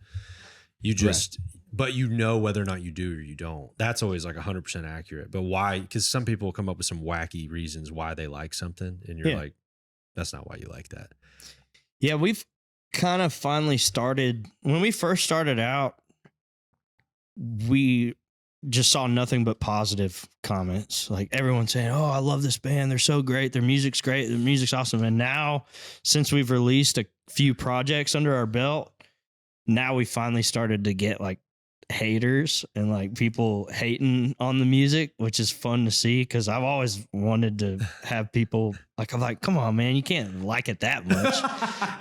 You just, but you know whether or not you do or you don't. That's always like 100% accurate. But why? Because some people come up with some wacky reasons why they like something, and you're Yeah. like, that's not why you like that. Yeah, we've kind of finally started. When we first started out, we just saw nothing but positive comments. Like everyone saying, "Oh, I love this band. They're so great. Their music's great. Their music's awesome." And now, since we've released a few projects under our belt, now we finally started to get like haters and like people hating on the music, which is fun to see because I've always wanted to have people like, I'm like, come on, man, you can't like it that much.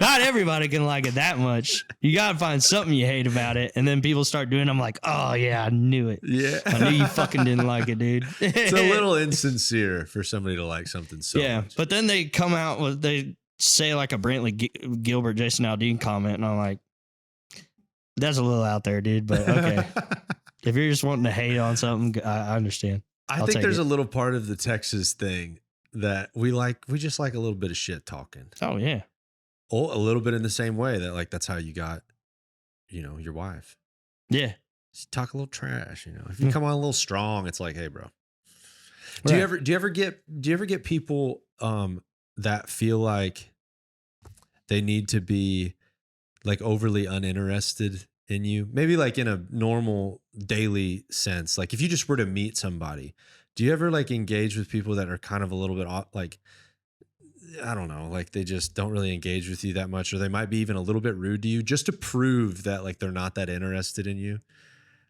Not everybody can like it that much. You got to find something you hate about it. And then people start doing it. I'm like, oh, yeah, I knew it. Yeah. I knew you fucking didn't like it, dude. It's a little insincere for somebody to like something so much. But then they come out with, they say like a Brantley Gilbert, Jason Aldean comment. And I'm like, that's a little out there, dude. But okay. If you're just wanting to hate on something, I understand. I I'll think take there's it. a little part of the Texas thing that we just like a little bit of shit talking. Oh, yeah. a little bit in the same way that like that's how you got, your wife. Yeah. Just talk a little trash, If you come on a little strong, it's like, hey, bro. Right. Do you ever get people that feel like they need to be like overly uninterested in you? Maybe like in a normal daily sense. Like if you just were to meet somebody, do you ever like engage with people that are kind of a little bit off, like, I don't know, like they just don't really engage with you that much, or they might be even a little bit rude to you just to prove that like they're not that interested in you?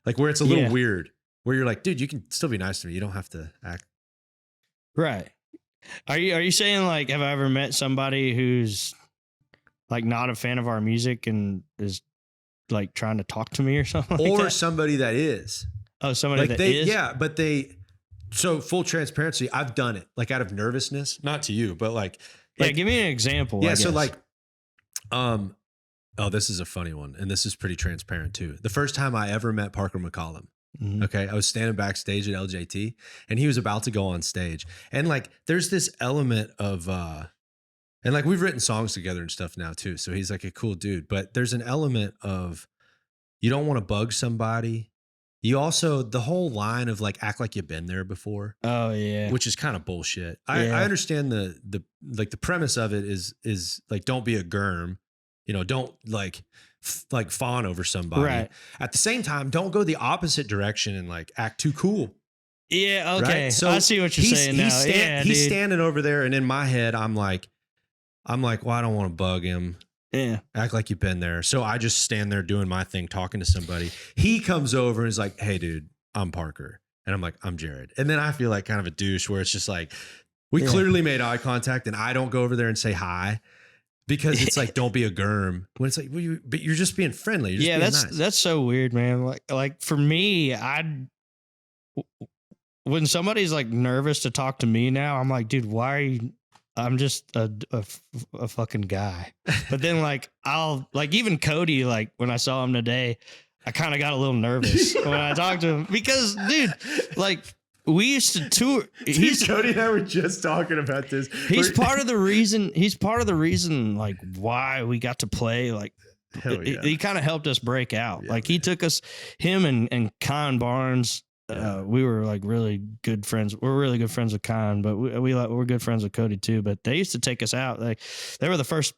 Like where it's a little weird, where you're like, dude, you can still be nice to me. You don't have to act. Right. Are you saying like, have I ever met somebody who's like not a fan of our music and is like trying to talk to me or something? Like Or that? somebody that is. Oh, somebody like that is? Yeah, but so full transparency, I've done it like out of nervousness, not to you, but like give me an example. Yeah. So like, oh, this is a funny one. And this is pretty transparent too. The first time I ever met Parker McCollum. Mm-hmm. Okay. I was standing backstage at LJT and he was about to go on stage. And like, there's this element of, and like we've written songs together and stuff now too. So he's like a cool dude, but there's an element of, you don't want to bug somebody. You also, the whole line of like, act like you've been there before. Oh yeah. Which is kind of bullshit. I understand the premise of it is like, don't be a germ, don't like fawn over somebody. Right. At the same time, don't go the opposite direction and like act too cool. Yeah. Okay. Right? So I see what you're saying now. He's standing over there. And in my head, I'm like, well, I don't want to bug him. Yeah. Act like you've been there. So I just stand there doing my thing, talking to somebody. He comes over and is like, hey, dude, I'm Parker. And I'm like, I'm Jarrod. And then I feel like kind of a douche where it's just like, we clearly made eye contact and I don't go over there and say hi because it's like, don't be a germ. When it's like, well, but you're just being friendly. You're just being nice. That's so weird, man. Like for me, when somebody's like nervous to talk to me now, I'm like, dude, why are you? I'm just a fucking guy. But then like, I'll like even Cody, like when I saw him today, I kind of got a little nervous when I talked to him because dude, like we used to tour. Cody and I were just talking about this. He's part of the reason like why we got to play. Like he kind of helped us break out. Like he took us, him and Con Barnes. We were like really good friends. We're really good friends with Con, but we're good friends with Cody too. But they used to take us out. Like they were the first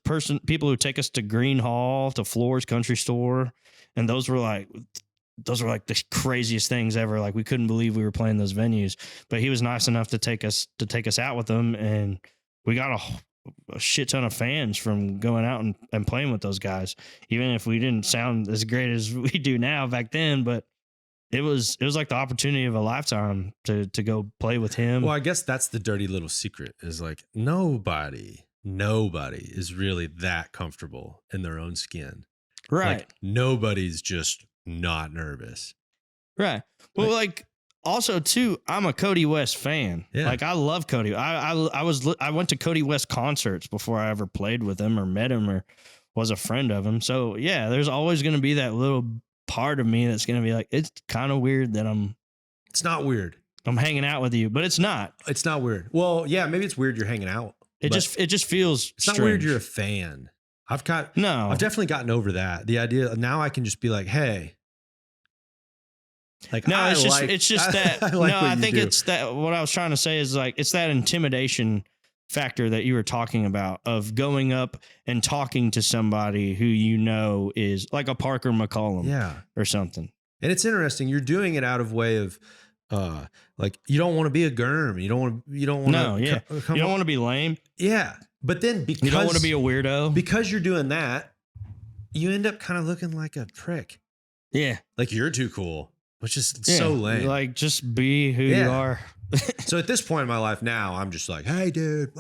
people who take us to Green Hall, to Floor's Country Store, and those were like the craziest things ever. Like we couldn't believe we were playing those venues. But he was nice enough to take us out with them, and we got a shit ton of fans from going out and playing with those guys. Even if we didn't sound as great as we do now back then, but it was like the opportunity of a lifetime to go play with him. Well, I guess that's the dirty little secret is like nobody is really that comfortable in their own skin. Right. Like nobody's just not nervous. Right. Well, like also too, I'm a Cody West fan. Yeah. Like I love Cody. I went to Cody West concerts before I ever played with him or met him or was a friend of him. So yeah, there's always going to be that little part of me that's going to be like, it's kind of weird that it's not weird. I'm hanging out with you, but it's not weird. Well, yeah, maybe it's weird you're hanging out. It just feels it's strange. not weird you're a fan. I've definitely gotten over that. The idea now I can just be like, hey, like, no, it's just that, I think do. it's that, what I was trying to say is like, it's that intimidation factor that you were talking about of going up and talking to somebody who is like a Parker McCollum or something. And it's interesting. You're doing it out of way of like you don't want to be a germ. You don't want to you don't want to be lame. Yeah. But then because you don't want to be a weirdo. Because you're doing that, you end up kind of looking like a prick. Yeah. Like you're too cool, which is so lame. Like just be who you are. So at this point in my life now, I'm just like, hey, dude,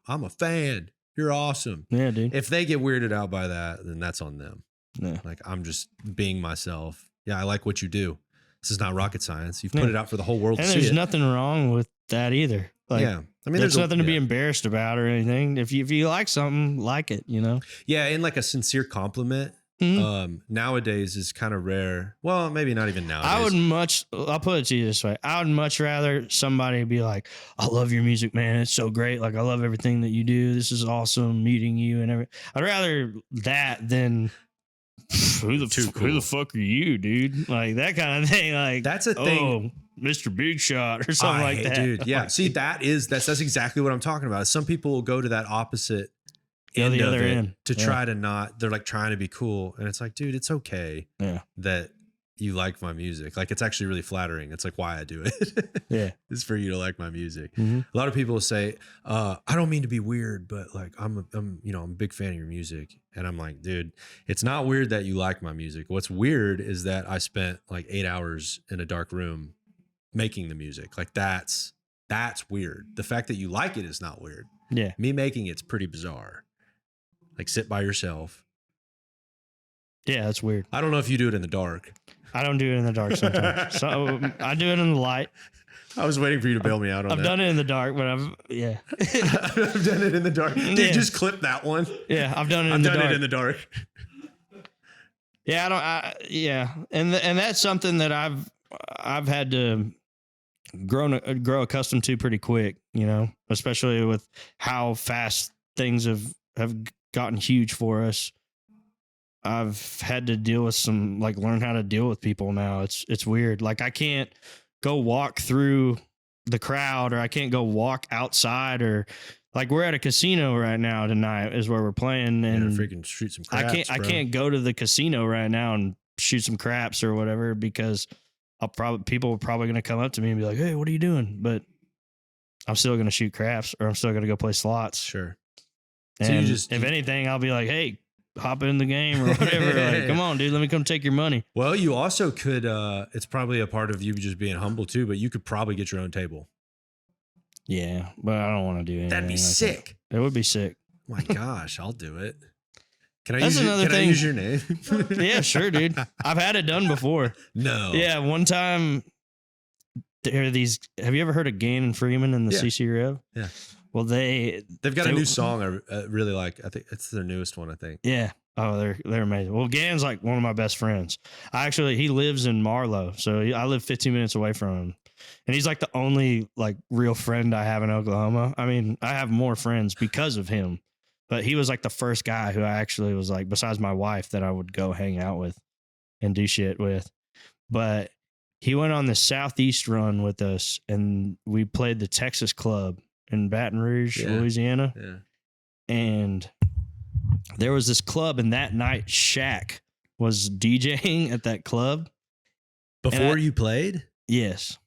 I'm a fan. You're awesome. Yeah, dude. If they get weirded out by that, then that's on them. Yeah. Like, I'm just being myself. Yeah, I like what you do. This is not rocket science. You've put it out for the whole world to see. And there's nothing wrong with that either. Like, I mean, there's nothing to be embarrassed about or anything. If you like something, like it, Yeah, and like a sincere compliment Nowadays is kind of rare. Well, maybe not even nowadays. I'll put it to you this way. I would much rather somebody be like, I love your music, man. It's so great. Like, I love everything that you do. This is awesome meeting you and everything. I'd rather that than who the fuck are you, dude? Like that kind of thing. Like, that's a thing. Oh, Mr. Big Shot or something like that. Dude, yeah. See, that's exactly what I'm talking about. Some people will go to that opposite end the of other it end. to try to not, they're like trying to be cool. And it's like, dude, it's okay that you like my music. Like, it's actually really flattering. It's like why I do it. Yeah. It's for you to like my music. Mm-hmm. A lot of people will say, I don't mean to be weird, but like, I'm a big fan of your music. And I'm like, dude, it's not weird that you like my music. What's weird is that I spent like 8 hours in a dark room making the music. Like that's weird. The fact that you like it is not weird. Yeah. Me making it's pretty bizarre. Like sit by yourself. Yeah, that's weird. I don't know if you do it in the dark. I don't do it in the dark sometimes. So I do it in the light. I was waiting for you to bail me out on that. I've done it in the dark, but I've done it in the dark. Dude, just clip that one. Yeah, I've done it in the dark. I've done it in the dark. Yeah, and that's something that I've had to grow accustomed to pretty quick, you know, especially with how fast things have gotten huge for us. I've had to deal with learn how to deal with people now. It's weird. Like I can't go walk through the crowd, or I can't go walk outside, or like we're at a casino right now tonight is where we're playing, and freaking shoot some craps, I can't go to the casino right now and shoot some craps or whatever, because people are probably going to come up to me and be like, hey, what are you doing? But I'm still going to shoot craps, or I'm still going to go play slots. Sure. And so if anything, I'll be like, hey, hop in the game or whatever. Like, come on, dude, let me come take your money. Well, you also could, it's probably a part of you just being humble too, but you could probably get your own table. Yeah, but I don't want to do anything. That'd be like sick. That. It would be sick. My gosh, I'll do it. Can I That's use I use your name? Yeah, sure, dude. I've had it done before. No. Yeah, one time there are these. Have you ever heard of Gain and Freeman and the CC Rev? Yeah. Well, they've got a new song I really like. I think it's their newest one, I think. Yeah. Oh, they're amazing. Well, Gan's like one of my best friends. He lives in Marlow, so I live 15 minutes away from him, and he's like the only like real friend I have in Oklahoma. I mean, I have more friends because of him, but he was like the first guy who I actually was like, besides my wife, that I would go hang out with and do shit with. But he went on the Southeast run with us, and we played the Texas Club in Baton Rouge, Louisiana. Yeah. And there was this club, and that night Shaq was DJing at that club. Before you played? Yes.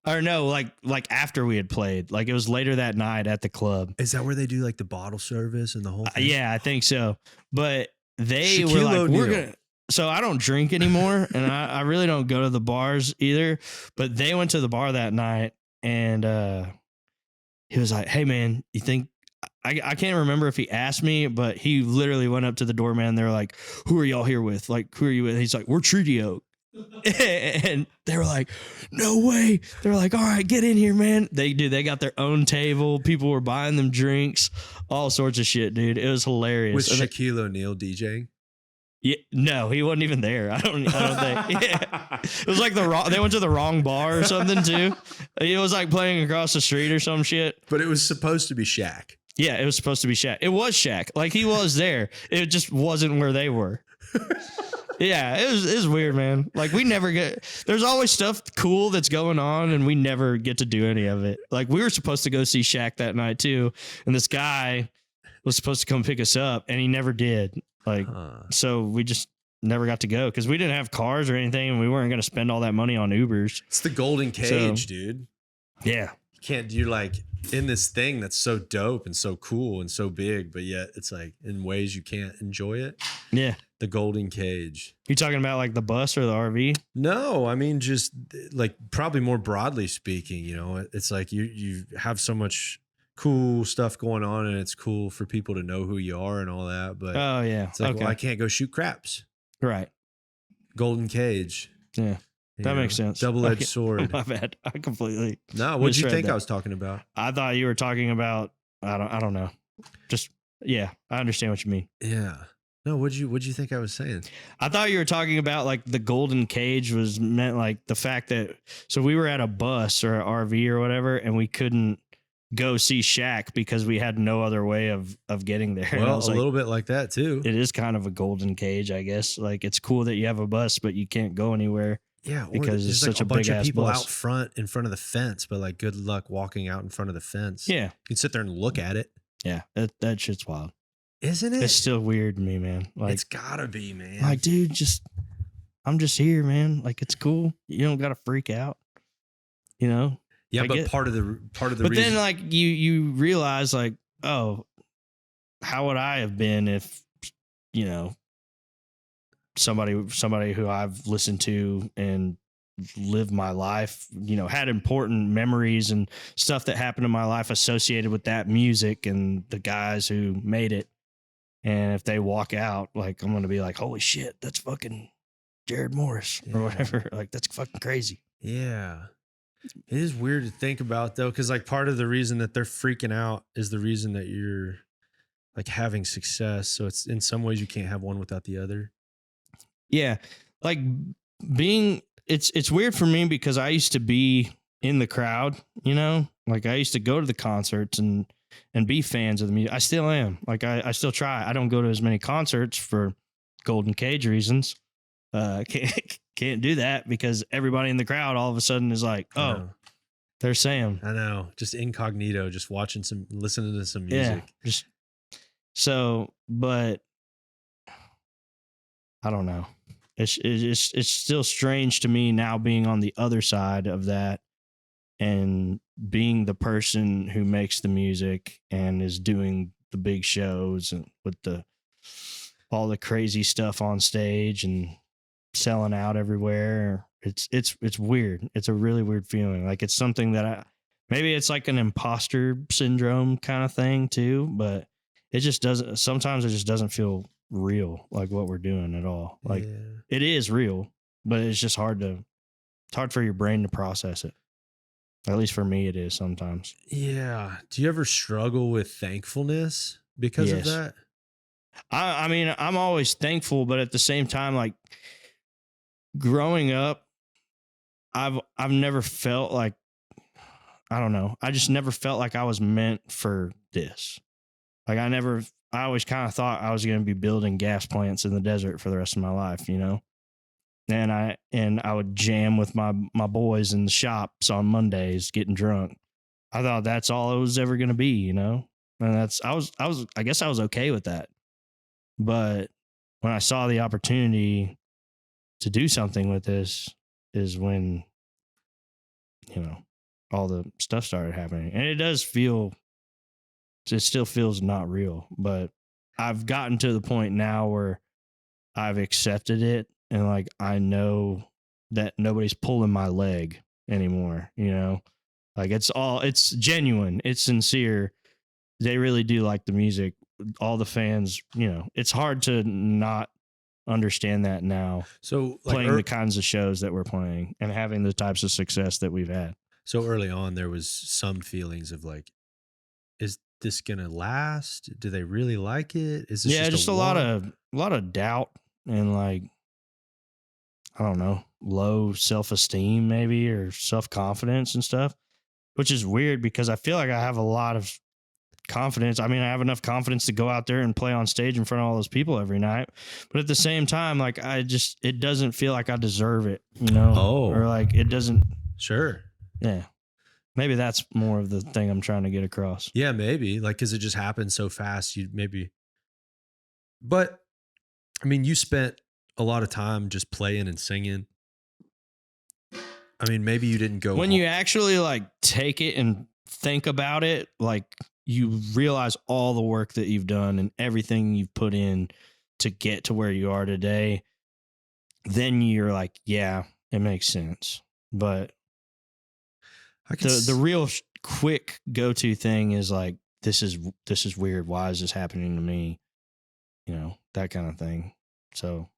Or no, like after we had played. Like it was later that night at the club. Is that where they do like the bottle service and the whole thing? Yeah, I think so. But they were like, we're going to. So I don't drink anymore, and I really don't go to the bars either. But they went to the bar that night, and he was like, hey, man, you think, I can't remember if he asked me, but he literally went up to the doorman. They were like, who are y'all here with? Like, who are you with? He's like, we're Treaty Oak. And they were like, no way. They're like, all right, get in here, man. They got their own table. People were buying them drinks, all sorts of shit, dude. It was hilarious. Was Shaquille O'Neal DJing? Yeah, no, he wasn't even there. I don't think. Yeah. It was like they went to the wrong bar or something too. It was like playing across the street or some shit. But it was supposed to be Shaq. Yeah, it was supposed to be Shaq. It was Shaq. Like he was there. It just wasn't where they were. Yeah, it was weird, man. Like we never there's always stuff cool that's going on, and we never get to do any of it. Like we were supposed to go see Shaq that night too, and this guy was supposed to come pick us up, and he never did. Like, so we just never got to go because we didn't have cars or anything, and we weren't going to spend all that money on Ubers. It's the golden cage, dude. Yeah. You can't, you're like in this thing that's so dope and so cool and so big, but yet it's like in ways you can't enjoy it. Yeah. The golden cage. You talking about like the bus or the RV? No, I mean, just like probably more broadly speaking, you know, it's like you have so much cool stuff going on, and it's cool for people to know who you are and all that. But oh yeah, it's like, well, I can't go shoot craps. Right. Golden cage. Yeah, that makes sense. Double-edged sword. My bad. I completely. No, what did you think I was talking about? I thought you were talking about. I don't know. Just yeah, I understand what you mean. Yeah. No, what'd you think I was saying? I thought you were talking about like the golden cage was meant like the fact that, so we were at a bus or an RV or whatever, and we couldn't go see Shaq because we had no other way of getting there. And I Well, was a like, little bit like that too. it is kind of a golden cage, I guess. Like, it's cool that you have a bus, but you can't go anywhere. Yeah, or because there's it's like such a a bunch of big-ass people bus. out front in front of the fence, but like good luck walking out in front of the fence. Yeah. You can sit there and look at it. Yeah. That shit's wild. Isn't it? It's still weird to me, man. Like, It's gotta be, man. like, dude, I'm just here, man. Like, it's cool. You don't got to freak out, you know? yeah, I but get- part of the But reason, then like you realize like, oh, how would I have been if, you know, somebody who I've listened to and lived my life, you know, had important memories and stuff that happened in my life associated with that music and the guys who made it. And if they walk out, like, I'm going to be like, holy shit, that's fucking Jarrod Morris or Yeah. whatever. Like, that's fucking crazy. yeah, it is weird to think about though, because like part of the reason that they're freaking out is the reason that you're like having success. So it's in some ways you can't have one without the other. Yeah. Like being, it's weird for me because I used to be in the crowd, you know, like I used to go to the concerts and be fans of the music. I still am. Like I still try. I don't go to as many concerts for Golden Cage reasons. Can't do that because everybody in the crowd all of a sudden is like, I oh, know. they're Sam. I know, just incognito, just listening to some Yeah. music. Just so, but I don't know. It's still strange to me now being on the other side of that and being the person who makes the music and is doing the big shows and with all the crazy stuff on stage and selling out everywhere. It's weird. It's a really weird feeling. Like it's something that maybe it's like an imposter syndrome kind of thing too, but it just doesn't, sometimes it just doesn't feel real, like what we're doing at all. Like Yeah. it is real, but it's just hard for your brain to process it. At least for me, it is sometimes. Yeah. Do you ever struggle with thankfulness because of Yes. that? I mean, I'm always thankful, but at the same time, like growing up, I've never felt like, I don't know. I just never felt like I was meant for this. Like I always kind of thought I was going to be building gas plants in the desert for the rest of my life, you know? And I would jam with my boys in the shops on Mondays getting drunk. I thought that's all it was ever going to be, you know? And I guess I was okay with that. But when I saw the opportunity to do something with this is when, you know, all the stuff started happening. And it still feels not real, but I've gotten to the point now where I've accepted it. And like, I know that nobody's pulling my leg anymore, you know, like it's genuine. It's sincere. They really do like the music. All the fans, you know, it's hard to not understand that now. So like Playing the kinds of shows that we're playing and having the types of success that we've had. so early on, there was some feelings of like, is this going to last? Do they really like it? Is this Just a lot of doubt and like, I don't know, low self-esteem maybe, or self-confidence and stuff, which is weird because I feel like I have a lot of confidence. I mean, I have enough confidence to go out there and play on stage in front of all those people every night. But at the same time, like it doesn't feel like I deserve it, you know? Oh. Or like it doesn't. Sure. Yeah. Maybe that's more of the thing I'm trying to get across. Yeah, maybe like, cause it just happened so fast. But I mean, you spent a lot of time just playing and singing. I mean, maybe you didn't go When home. you actually like take it and think about it, like you realize all the work that you've done and everything you've put in to get to where you are today, then you're like, yeah, it makes sense. But the real quick go-to thing is like, this is weird. Why is this happening to me? You know, that kind of thing. So,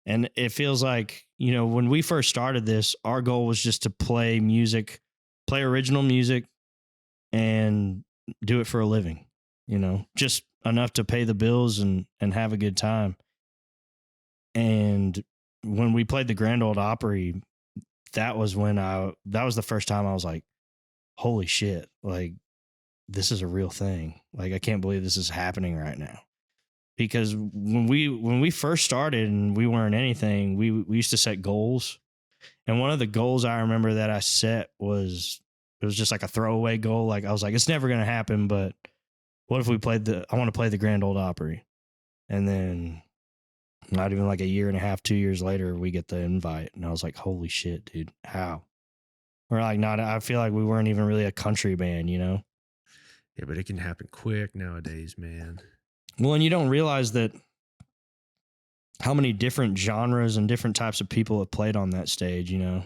and it feels like, you know, when we first started this, our goal was just to play original music and do it for a living, you know, just enough to pay the bills and have a good time. And when we played the Grand Ole Opry, that was the first time I was like, holy shit, like this is a real thing. Like, I can't believe this is happening right now. Because when we first started and we weren't anything, we used to set goals. And one of the goals I remember that I set was, it was just like a throwaway goal. Like, I was like, it's never going to happen, but what if we I want to play the Grand Ole Opry. And then not even like a year and a half, 2 years later, we get the invite. And I was like, holy shit, dude, how? We're like, I feel like we weren't even really a country band, you know? Yeah, but it can happen quick nowadays, man. Well, and you don't realize that how many different genres and different types of people have played on that stage, you know?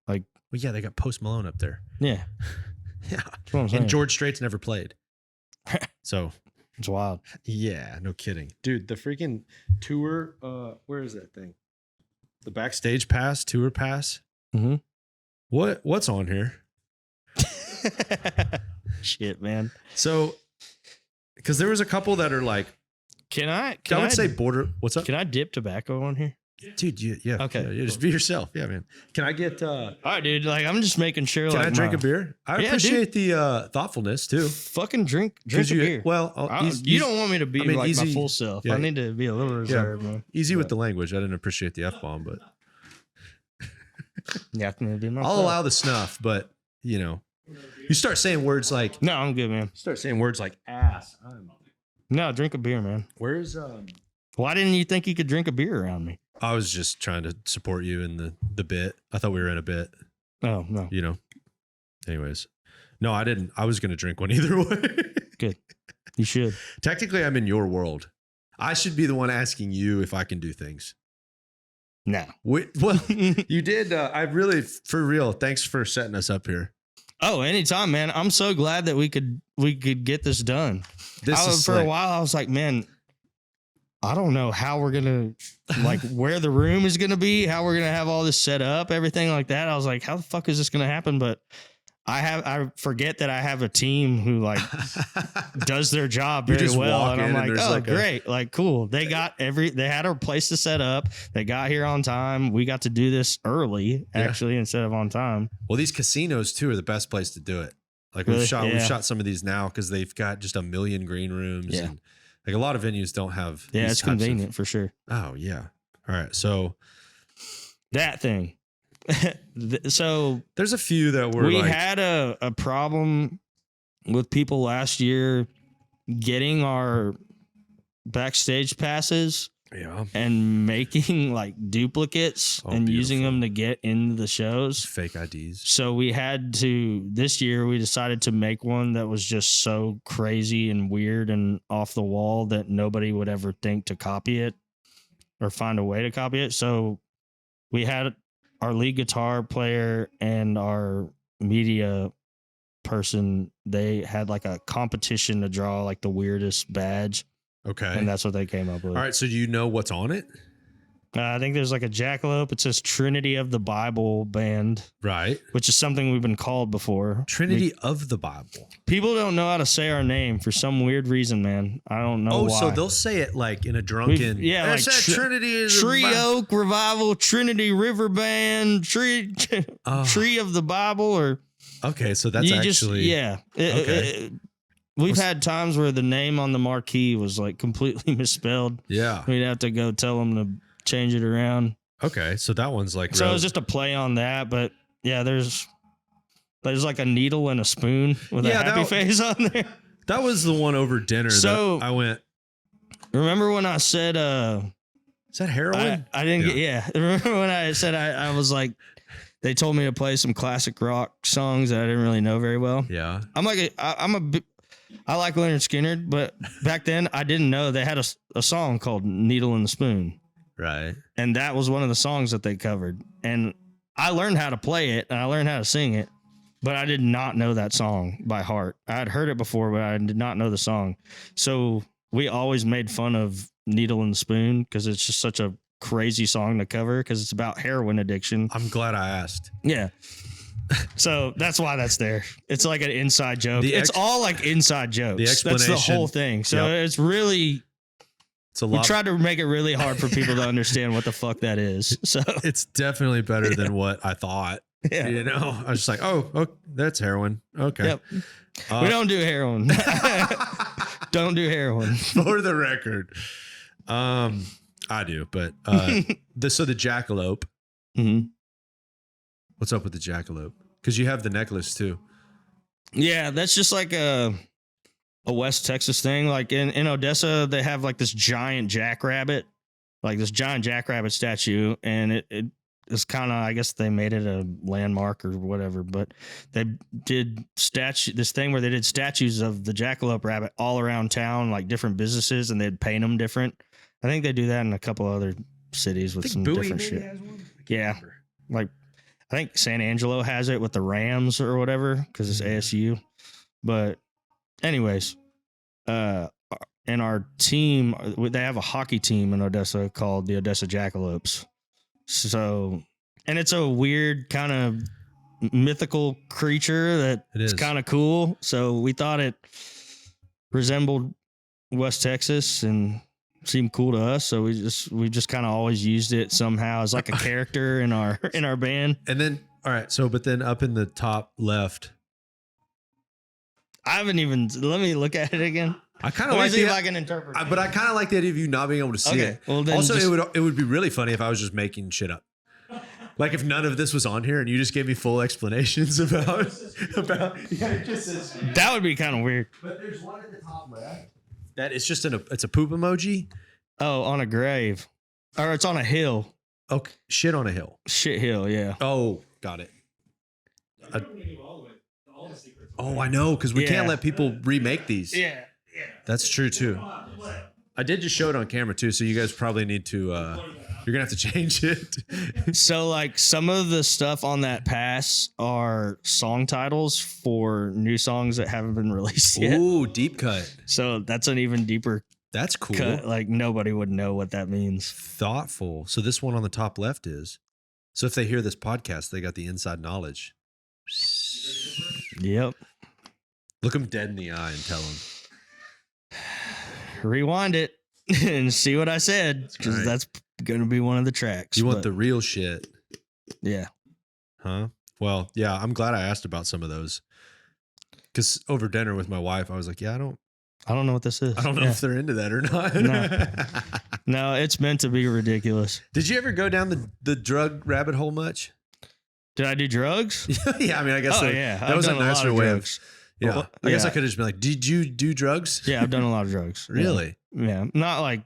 Like, well, yeah, they got Post Malone up there. Yeah. Yeah. That's what I'm saying. And George Strait's never played. So it's wild. Yeah, no kidding. Dude, the freaking tour, where is that thing? The backstage pass, tour pass. Mm-hmm. What's on here? Shit, man. So, because there was a couple that are like, I would say border. What's up? Can I dip tobacco on here? Dude, yeah. Okay. Yeah, just be yourself. Yeah, man. Can I get all right, dude. Like, I'm just making sure. Can I drink a beer? I appreciate the thoughtfulness too. Fucking drink a beer. Well, you don't want me to be my full self. Yeah. I need to be a little reserved, man. Easy with the language. I didn't appreciate the F-bomb, but yeah, I'll allow the snuff, but you start saying words like, no, I'm good, man. Start saying words like ass. No, drink a beer, man. Where's Why didn't you think you could drink a beer around me? I was just trying to support you in the bit. I thought we were in a bit. Oh, no. Anyways. No, I didn't. I was going to drink one either way. Good. You should. Technically, I'm in your world. I should be the one asking you if I can do things. No. Well, you did. I really, for real, thanks for setting us up here. Oh, anytime, man. I'm so glad that we could get this done. For a while, I was like, man, I don't know how we're going to, like, where the room is going to be, how we're going to have all this set up, everything like that. I was like, how the fuck is this going to happen? But I forget that I have a team who, like, does their job very well. And I'm like, oh, great. Like, cool. They had a place to set up. They got here on time. We got to do this early, actually, instead of on time. Well, these casinos, too, are the best place to do it. Like, we've shot some of these now because they've got just a million green rooms. Yeah. And like a lot of venues don't have. Yeah, it's convenient for sure. Oh, yeah. All right. So that thing. So there's a few that were. We had a problem with people last year getting our backstage passes. Yeah. And making like duplicates and using them to get into the shows. Fake IDs. So this year we decided to make one that was just so crazy and weird and off the wall that nobody would ever think to copy it or find a way to copy it. So we had our lead guitar player and our media person, they had like a competition to draw like the weirdest badge. Okay. And that's what they came up with. All right. So do you know what's on it? I think there's like a jackalope. It says Trinity of the Bible Band. Right. Which is something we've been called before. Trinity of the Bible. People don't know how to say our name for some weird reason, man. I don't know why. So they'll say it like in a drunken. Like Trinity is Tree Oak Revival, Trinity River Band, Tree of the Bible, or. Okay. So that's actually. Okay. We've had times where the name on the marquee was like completely misspelled. Yeah. We'd have to go tell them to change it around. Okay. So that one's like. So it was just a play on that. But yeah, there's like a needle and a spoon with a happy face on there. That was the one over dinner. So I went. Remember when I said, is that heroin? I didn't get, Remember when I said, I was like, they told me to play some classic rock songs that I didn't really know very well. Yeah. I like Leonard Skinner, but back then I didn't know they had a song called Needle and the Spoon. Right. And that was one of the songs that they covered. And I learned how to play it and I learned how to sing it, but I did not know that song by heart. I had heard it before, but I did not know the song. So we always made fun of Needle and the Spoon because it's just such a crazy song to cover because it's about heroin addiction. I'm glad I asked. Yeah. So that's why that's there. It's like an inside joke. The It's all like inside jokes. the That's the explanation- whole thing. So Yep. it's really, It's a we lot. tried to make it really hard for people to understand what the fuck that is. So It's definitely better than what I thought. yeah. You know, I was just like, oh, that's heroin. Okay. Yep. We don't do heroin. Don't do heroin. For the record. I do, but so the jackalope. Mm-hmm. What's up with the jackalope? Because you have the necklace too. Yeah, that's just like a West Texas thing. Like in Odessa, they have like this giant jackrabbit, statue, and it is kind of, I guess they made it a landmark or whatever. But they did this thing where they did statues of the jackalope rabbit all around town, like different businesses, and they'd paint them different. I think they do that in a couple other cities with some different shit. Yeah, like I think San Angelo has it with the Rams or whatever because it's ASU. But anyways, in our team, they have a hockey team in Odessa called the Odessa Jackalopes. So, and it's a weird kind of mythical creature that is kind of cool. So we thought it resembled West Texas and seemed cool to us. So we just kind of always used it somehow as like a character in our band. And then, all right. So, but then up in the top left, I haven't even, let me look at it again. I kind of Let me like see the, if I can interpret it. but I kind of like the idea of you not being able to see it. Well, then Also, just- it would be really funny if I was just making shit up. Like if none of this was on here and you just gave me full explanations about yeah, it just says. That would be kind of weird. But there's one at the top left that it's just it's a poop emoji. Oh, on a grave. Or it's on a hill. Oh, shit on a hill. Shit hill, yeah. Oh, got it. Oh, I know, because we can't Yeah. let people remake these. Yeah. That's true too. I did just show it on camera too, so you guys probably need to. You're gonna have to change it. So like some of the stuff on that pass are song titles for new songs that haven't been released yet. Ooh, deep cut. So that's an even deeper That's cool. cut. Like nobody would know what that means. Thoughtful. So this one on the top left is. So if they hear this podcast, they got the inside knowledge. Yep. Look them dead in the eye and tell them. Rewind it and see what I said, because right. that's going to be one of the tracks. You want but the real shit, yeah. huh? Well, yeah, I'm glad I asked about some of those. Because over dinner with my wife, I was like, yeah, I don't know what this is. know Yeah. if they're into that or not. No. No, it's meant to be ridiculous. Did you ever go down the drug rabbit hole much? Did I do drugs? Yeah, I mean, I guess Oh, that, yeah. that I've was a done a lot nicer of way drugs. of. Yeah, Well, I guess I yeah. could have just been like, did you do drugs? Yeah, I've done a lot of drugs. Really? Yeah. Not like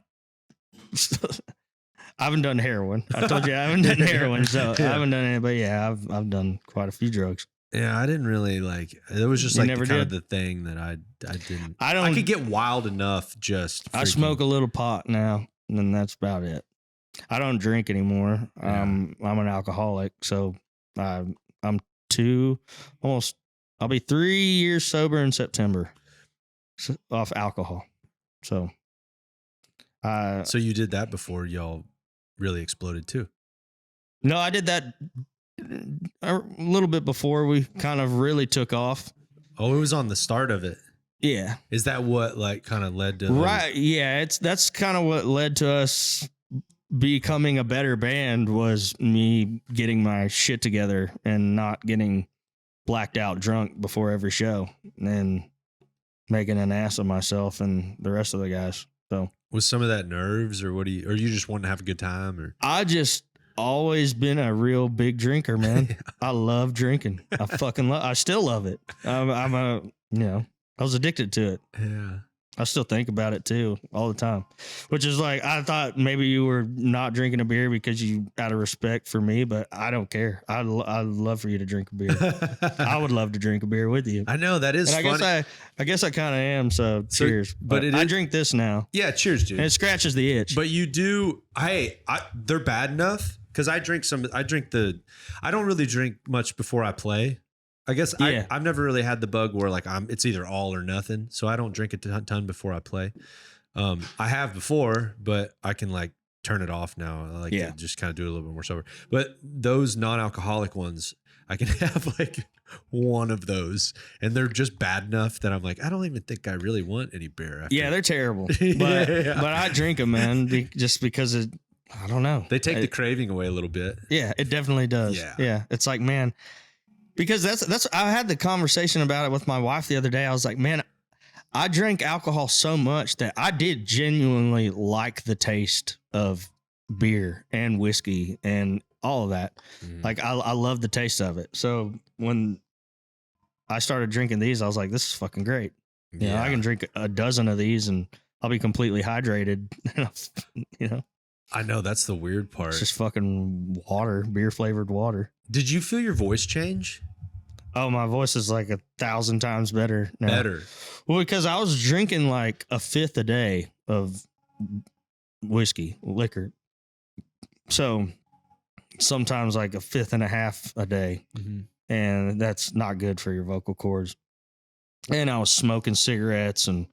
I haven't done heroin. I told you I haven't done heroin, so Yeah. I haven't done it. But yeah, I've done quite a few drugs. Yeah, I didn't really like. It was just You like never kind of did? the thing that I didn't. I don't. I could get wild enough just. I freaking- smoke a little pot now, and that's about it. I don't drink anymore. Yeah. I'm an alcoholic, so I'm I'll be 3 years sober in September off alcohol. So, So you did that before y'all really exploded too. no, I did that a little bit before we kind of really took off. Oh, it was on the start of it. Yeah. Is that what like kind of led to? the- Right. Yeah. That's kind of what led to us becoming a better band, was me getting my shit together and not getting blacked out drunk before every show and making an ass of myself and the rest of the guys. So Was some of that nerves, or what do you? Or you just wanted to have a good time, or? I just always been a real big drinker, man. I love drinking. I still love it. I was addicted to it. Yeah. I still think about it too all the time, which is like, I thought maybe you were not drinking a beer because you, out of respect for me, but I don't care. I'd love for you to drink a beer. I would love to drink a beer with you. I know that is And funny. I guess I kind of am. So cheers. but it I is- drink this now, Yeah, cheers, dude. and it scratches the itch. But you do. They're bad enough because I don't really drink much before I play. I guess Yeah. I've never really had the bug where like it's either all or nothing. So I don't drink a ton before I play. I have before, but I can like turn it off now. I like Yeah. to just kind of do it a little bit more sober. But those non-alcoholic ones, I can have like one of those, and they're just bad enough that I'm like, I don't even think I really want any beer. After. Yeah, they're terrible. But Yeah. but I drink them, man, just because I don't know. They take the craving away a little bit. Yeah, it definitely does. Yeah. It's like, man, because that's I had the conversation about it with my wife the other day. I was like, man, I drank alcohol so much that I did genuinely like the taste of beer and whiskey and all of that. Like I love the taste of it. So when I started drinking these, I was like, this is fucking great. You know, I can drink a dozen of these and I'll be completely hydrated. You know, I know that's the weird part. it's just fucking water, beer flavored water. Did you feel your voice change? Oh, my voice is like 1,000 times better now. Better. Well, because I was drinking like a fifth a day of whiskey, liquor. So sometimes like a fifth and a half a day. And that's not good for your vocal cords. And I was smoking cigarettes and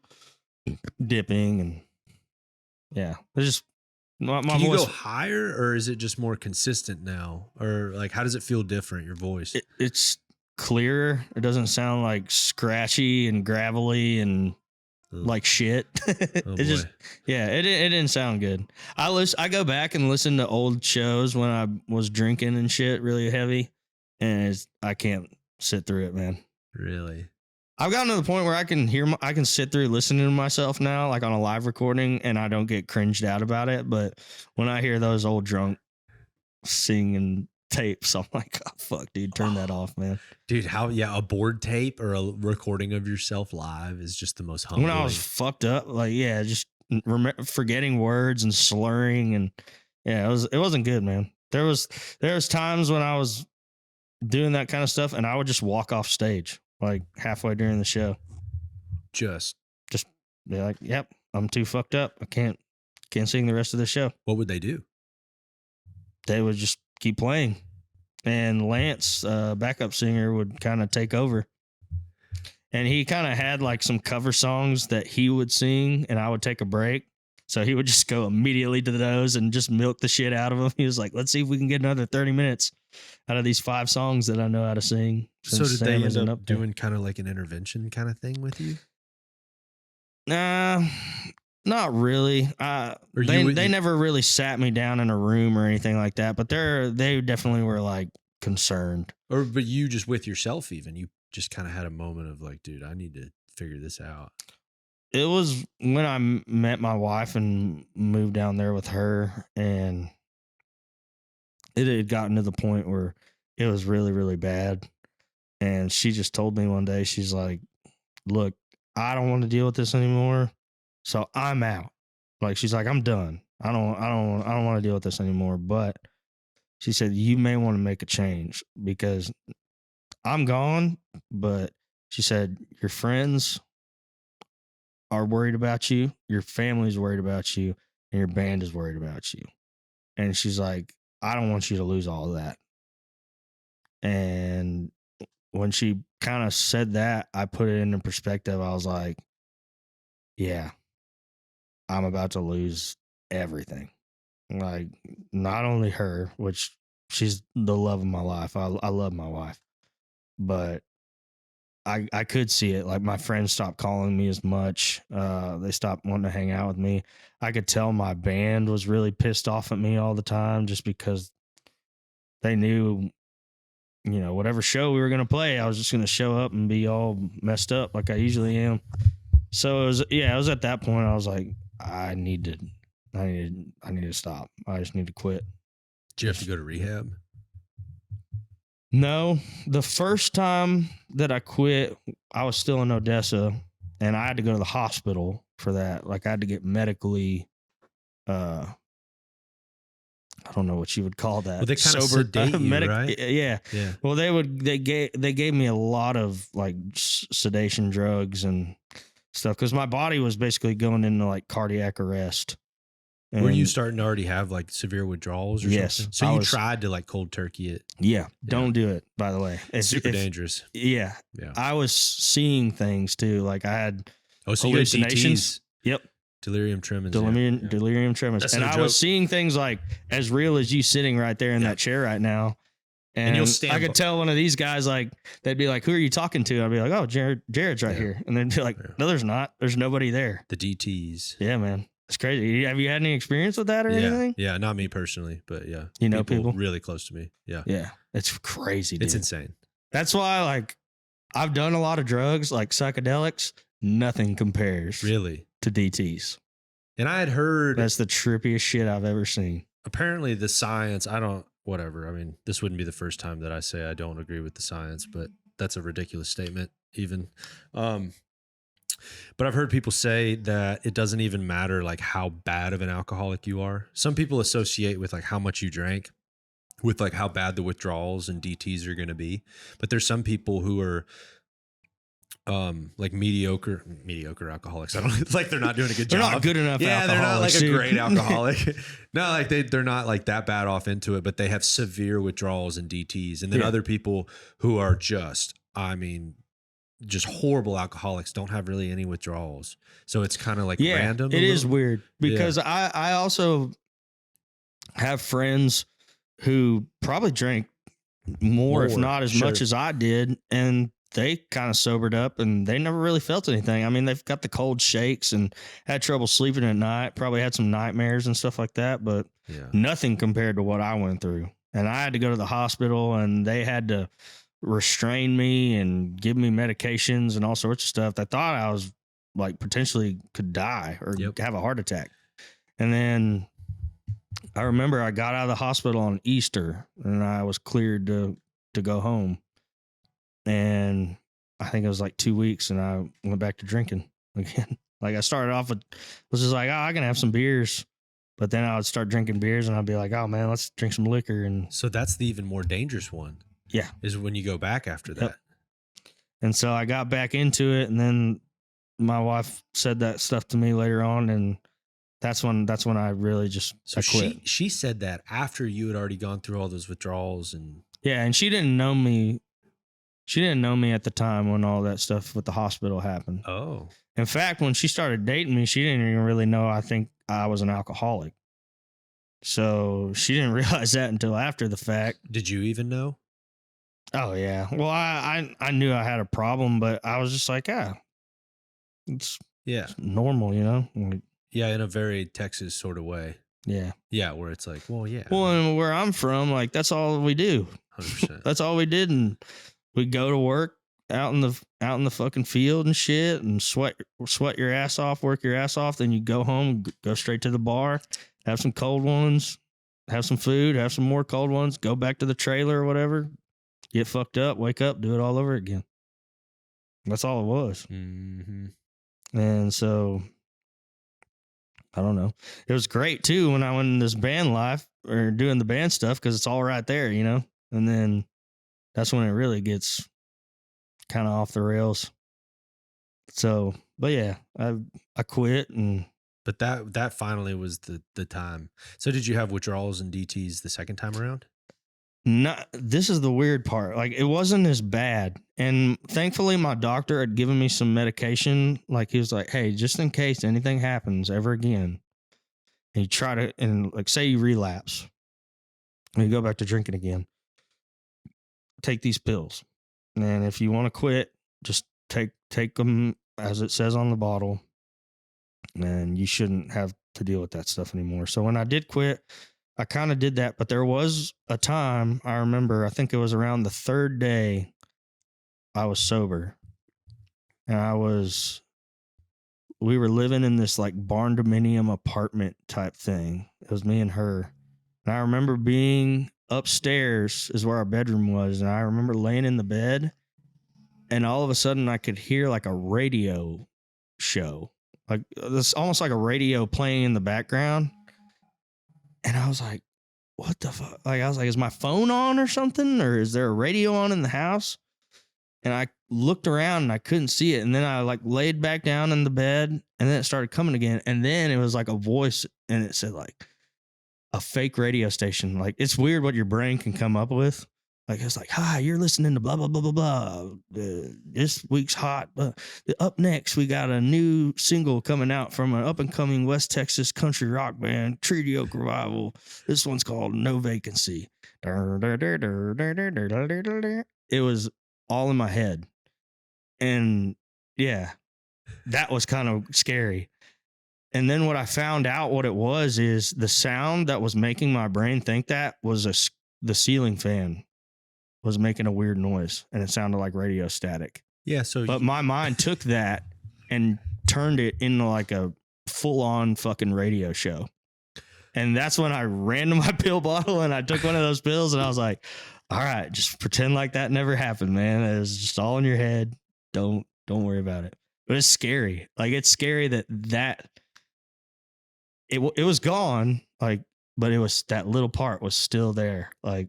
dipping and yeah. It's just my Can you voice. go higher, or is it just more consistent now? Or like, how does it feel different, your voice? It's clearer. It doesn't sound like scratchy and gravelly and like shit. Oh, It just, yeah, it didn't sound good. I go back and listen to old shows when I was drinking and shit really heavy, and I can't sit through it, man. Really? I've gotten to the point where I can sit through listening to myself now, like on a live recording, and I don't get cringed out about it. But when I hear those old drunk singing tapes, I'm like, oh, fuck, dude, turn that off, man. Dude, a board tape or a recording of yourself live is just the most humbling. When I was fucked up, like, yeah, just forgetting words and slurring, and yeah, it wasn't good, man. There was times when I was doing that kind of stuff, and I would just walk off stage like halfway during the show. Just be like, yep, I'm too fucked up. I can't sing the rest of the show. What would they do? They would just keep playing, and Lance, backup singer, would kind of take over. And he kind of had like some cover songs that he would sing, and I would take a break. So he would just go immediately to those and just milk the shit out of them. He was like, let's see if we can get another 30 minutes out of these 5 songs that I know how to sing. So did they end up doing kind of like an intervention kind of thing with you? Nah, not really. They never really sat me down in a room or anything like that, but they definitely were like concerned. But you just with yourself, even you just kind of had a moment of like, dude, I need to figure this out. It was when I met my wife and moved down there with her, and it had gotten to the point where it was really, really bad. And she just told me one day, she's like, look, I don't want to deal with this anymore. So I'm out. Like, she's like, I'm done. I don't want to deal with this anymore. But she said, you may want to make a change because I'm gone. But she said, your friends are worried about you, your family's worried about you, and your band is worried about you. And she's like, I don't want you to lose all of that. And when she kind of said that, I put it into perspective. I was like, yeah, I'm about to lose everything. Like, not only her, which she's the love of my life. I love my wife, but I could see it. Like, my friends stopped calling me as much. They stopped wanting to hang out with me. I could tell my band was really pissed off at me all the time just because they knew, you know, whatever show we were going to play, I was just going to show up and be all messed up like I usually am. So it was at that point I was like, I need to stop. I just need to quit. Did you have to go to rehab? No, the first time that I quit, I was still in Odessa, and I had to go to the hospital for that. Like, I had to get medically, I don't know what you would call that. Well, they kind of sedate you, right? Yeah. Well, they gave me a lot of like sedation drugs and stuff because my body was basically going into like cardiac arrest. And were you starting to already have like severe withdrawals or something? So you tried to like cold turkey it. Yeah. Don't do it, by the way. It's super dangerous. Yeah. I was seeing things too. Like, I had hallucinations. Yep. Delirium tremens. Delirium tremens. That's And no I joke. was seeing things like as real as you sitting right there in that chair right now. And you'll stand I could tell one of these guys, like, they'd be like, who are you talking to? I'd be like, oh, Jarrod's right here. And they'd be like, no, there's not. There's nobody there. The DTs. Yeah, man. It's crazy. Have you had any experience with that or anything? Yeah, not me personally, but yeah. You know people really close to me. Yeah. Yeah. It's crazy, dude. It's insane. That's why, like, I've done a lot of drugs, like psychedelics. Nothing compares Really? to DTs. And I had heard That's the trippiest shit I've ever seen. apparently the science, whatever. I mean, this wouldn't be the first time that I say I don't agree with the science, but that's a ridiculous statement even. But I've heard people say that it doesn't even matter like how bad of an alcoholic you are. Some people associate with like how much you drank with like how bad the withdrawals and DTs are going to be. But there's some people who are like mediocre alcoholics. I don't like they're not doing a good job. They're not good enough. Yeah, they're not like dude. a great alcoholic. No, like they're not like that bad off into it, but they have severe withdrawals and DTs. And then other people who are just horrible alcoholics don't have really any withdrawals. So it's kind of like random. It is weird because I also have friends who probably drank more if not as much as I did. And they kind of sobered up and they never really felt anything. I mean, they've got the cold shakes and had trouble sleeping at night, probably had some nightmares and stuff like that, but nothing compared to what I went through. And I had to go to the hospital and they had to restrain me and give me medications and all sorts of stuff. They thought I was like potentially could die or have a heart attack. And then I remember I got out of the hospital on Easter and I was cleared to go home. And I think it was like 2 weeks and I went back to drinking again. Like I started off with, was just like, oh, I can have some beers. But then I would start drinking beers and I'd be like, oh man, let's drink some liquor. And so that's the even more dangerous one. Yeah. Is when you go back after that. And so I got back into it. And then my wife said that stuff to me later on. And that's when I really just I quit. She said that after you had already gone through all those withdrawals and. Yeah. And she didn't know me. She didn't know me at the time when all that stuff with the hospital happened. Oh. In fact, when she started dating me, she didn't even really know I think I was an alcoholic. So she didn't realize that until after the fact. Did you even know? Oh, yeah. Well, I knew I had a problem, but I was just like, it's normal, you know? Like, yeah, in a very Texas sort of way. Yeah. Yeah, where it's like, well, yeah. Well, and where I'm from, like, that's all we do. 100%. That's all we did. And we go to work out in the fucking field and shit and sweat your ass off, work your ass off. Then you go home, go straight to the bar, have some cold ones, have some food, have some more cold ones, go back to the trailer or whatever, get fucked up, wake up, do it all over again. That's all it was. Mm-hmm. And so, I don't know. It was great too when I went in this band life or doing the band stuff because it's all right there, you know? And then that's when it really gets kind of off the rails. So, but yeah, I quit and. But that finally was the time. So did you have withdrawals and DTs the second time around? Not. This is the weird part. Like it wasn't as bad, and thankfully my doctor had given me some medication. Like he was like, "Hey, just in case anything happens ever again, and you try to and like say you relapse, and you go back to drinking again, take these pills, and if you want to quit, just take them as it says on the bottle." And you shouldn't have to deal with that stuff anymore. So when I did quit, I kind of did that. But there was a time I remember, I think it was around the third day I was sober. And we were living in this like barn dominium apartment type thing. It was me and her. And I remember being upstairs is where our bedroom was. And I remember laying in the bed and all of a sudden I could hear like a radio show. Like this, almost like a radio playing in the background. And I was like, what the fuck? Like, I was like, is my phone on or something? Or is there a radio on in the house? And I looked around and I couldn't see it. And then I like laid back down in the bed and then it started coming again. And then it was like a voice and it said like a fake radio station. Like it's weird what your brain can come up with. Like it's like, hi, you're listening to blah blah blah blah blah. This week's hot. Up next, we got a new single coming out from an up and coming West Texas country rock band, Treaty Oak Revival. This one's called No Vacancy. It was all in my head, and yeah, that was kind of scary. And then what I found out what it was is the sound that was making my brain think that was the ceiling fan was making a weird noise, and it sounded like radio static. Yeah. So, But my mind took that and turned it into like a full on fucking radio show. And that's when I ran to my pill bottle and I took one of those pills and I was like, all right, just pretend like that never happened, man. It was just all in your head. Don't worry about it. But it's scary. Like it's scary that it was gone, like, but it was that little part was still there. Like,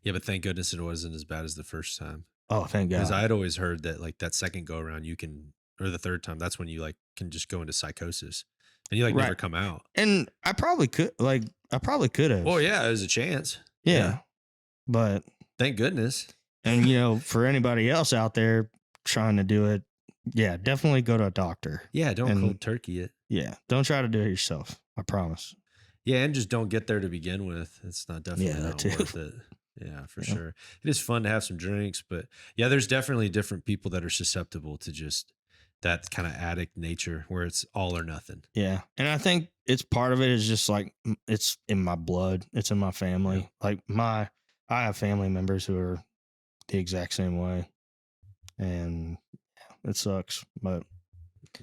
yeah, but thank goodness it wasn't as bad as the first time. oh, thank God. Because I had always heard that like that second go around, you can, or the third time, that's when you like can just go into psychosis and you like Right. never come out. And I probably could have. Oh yeah, there's a chance. Yeah. But Thank goodness. and you know, for anybody else out there trying to do it, yeah, definitely go to a doctor. Yeah, don't And- cold turkey it. Yeah. Don't try to do it yourself. I promise. Yeah, and just don't get there to begin with. It's not definitely Yeah, that not too. worth it. Yeah, for Yeah. sure. It is fun to have some drinks, but yeah, there's definitely different people that are susceptible to just that kind of addict nature where it's all or nothing. Yeah. And I think it's part of it is just like it's in my blood. It's in my family. Like I have family members who are the exact same way. And it sucks. But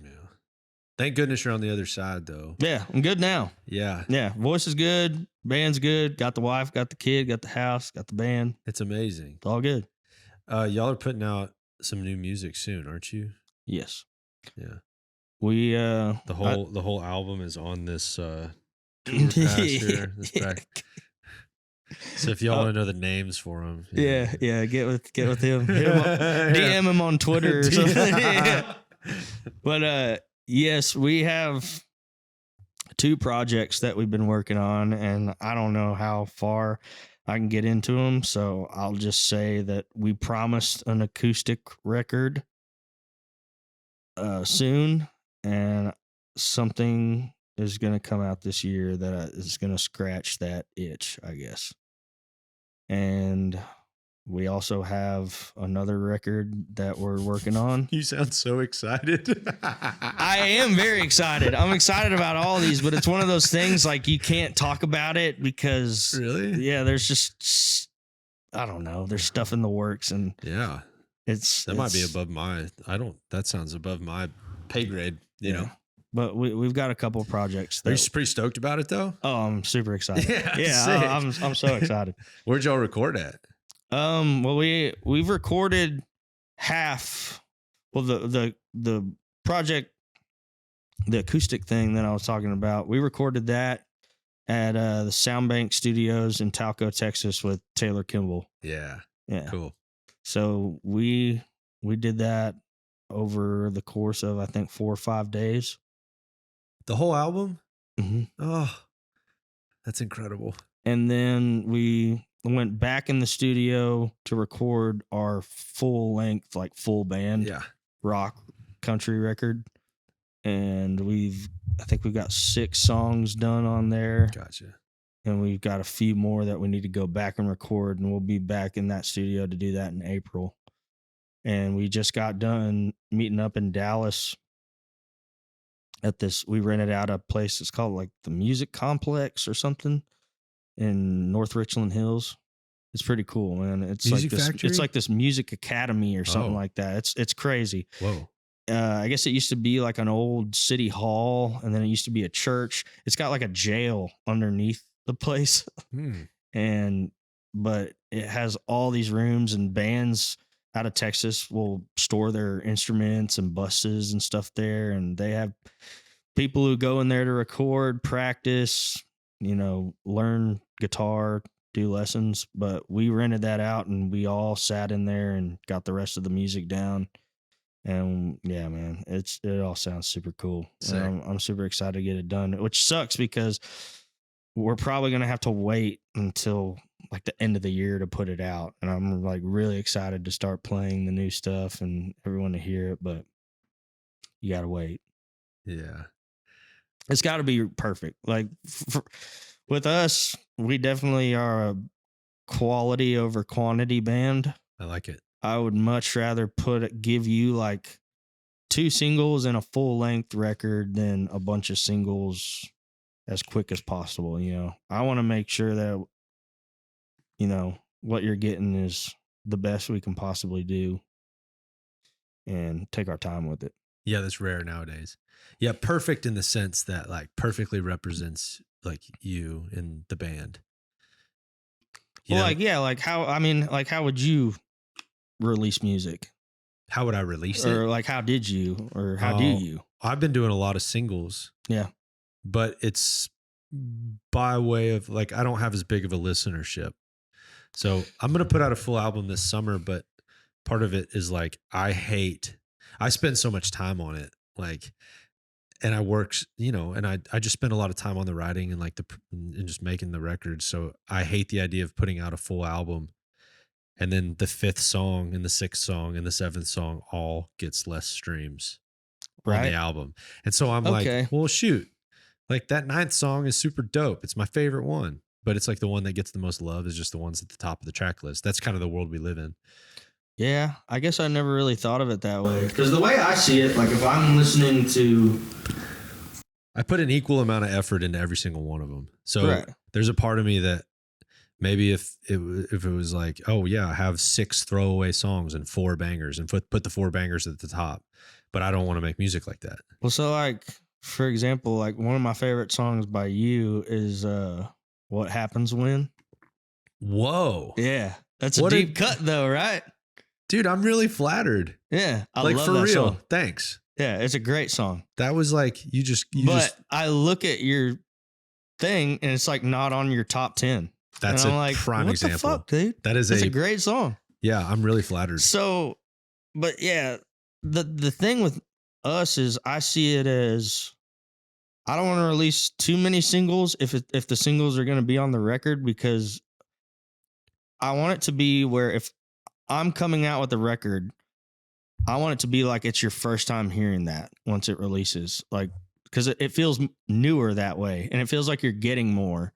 Yeah. Thank goodness you're on the other side though. yeah, I'm good now. Yeah. Yeah. Voice is good. Band's good. Got the wife, got the kid, got the house, got the band. It's amazing. It's all good. Y'all are putting out some new music soon, aren't you? Yes. Yeah. We The whole album is on this tour pastor. This back. So if y'all want to know the names for them, Yeah, get with him. Hit him up, DM him on Twitter or something. Yeah. But yes, we have 2 projects that we've been working on, and I don't know how far I can get into them, so I'll just say that we promised an acoustic record soon, and something is going to come out this year that is going to scratch that itch, I guess. And we also have another record that we're working on. You sound so excited. I am very excited. I'm excited about all these, but it's one of those things like you can't talk about it because Really? yeah, there's just I don't know. There's stuff in the works, and Yeah. it's That might be above my. That sounds above my pay grade. You know. But we've got a couple of projects. Are you That, pretty stoked about it though? oh, I'm super excited. Yeah, sick. I'm so excited. Where'd y'all record at? Well, we've recorded half. Well, the project, the acoustic thing that I was talking about, we recorded that at the Soundbank Studios in Talco, Texas, with Taylor Kimball. Yeah. Yeah. Cool. So we did that over the course of I think 4 or 5 days. The whole album? Mm-hmm. Oh, that's incredible. And then we went back in the studio to record our full length, like full band Yeah. rock country record. And I think we've got 6 songs done on there. Gotcha. And we've got a few more that we need to go back and record. And we'll be back in that studio to do that in April. And we just got done meeting up in Dallas at this. We rented out a place. It's called like the Music Complex or something in North Richland Hills. It's pretty cool, man. It's Music like this. Factory? It's like this music academy or something Oh. like that. It's crazy. Whoa. I guess it used to be like an old city hall, and then it used to be a church. It's got like a jail underneath the place, but it has all these rooms, and bands out of Texas will store their instruments and buses and stuff there, and they have people who go in there to record, practice, learn guitar, do lessons. But we rented that out, and we all sat in there and got the rest of the music down. And yeah, man, it all sounds super cool. Sick. And I'm super excited to get it done, which sucks because we're probably going to have to wait until like the end of the year to put it out. And I'm like really excited to start playing the new stuff and everyone to hear it, but you got to wait. Yeah. It's got to be perfect. Like with us, we definitely are a quality over quantity band. I like it. I would much rather give you like 2 singles and a full length record than a bunch of singles as quick as possible. You know, I want to make sure that, you know, what you're getting is the best we can possibly do and take our time with it. Yeah, that's rare nowadays. Yeah, perfect in the sense that like perfectly represents like you in the band. Well, like, yeah, like how would you release music? How would I release it? Or like, how did you, or how do you? I've been doing a lot of singles. Yeah. But it's by way of like, I don't have as big of a listenership. So I'm going to put out a full album this summer, but part of it is like, I spend so much time on it. Like, and I work, you know, and I just spend a lot of time on the writing and like and just making the records. So I hate the idea of putting out a full album and then the 5th song and the 6th song and the 7th song all gets less streams on the album. And so I'm like, well, shoot, like that 9th song is super dope. It's my favorite one, but it's like the one that gets the most love is just the ones at the top of the track list. That's kind of the world we live in. Yeah, I guess I never really thought of it that way. Because the way I see it, like if I'm listening to... I put an equal amount of effort into every single one of them. So there's a part of me that maybe if it was like, oh yeah, I have 6 throwaway songs and 4 bangers and put the 4 bangers at the top, but I don't want to make music like that. Well, so like, for example, like one of my favorite songs by you is What Happens When. Whoa. Yeah. That's a deep cut though, right? Dude, I'm really flattered. Yeah. I like love for that real. song. Thanks. Yeah, it's a great song. That was like, but I look at your thing and it's like not on your top 10. That's and a I'm like, prime what example. The fuck, dude? That's a great song. Yeah, I'm really flattered. So, but yeah, the thing with us is I see it as I don't want to release too many singles if the singles are going to be on the record, because I want it to be where if I'm coming out with a record, I want it to be like it's your first time hearing that once it releases, like, because it feels newer that way, and it feels like you're getting more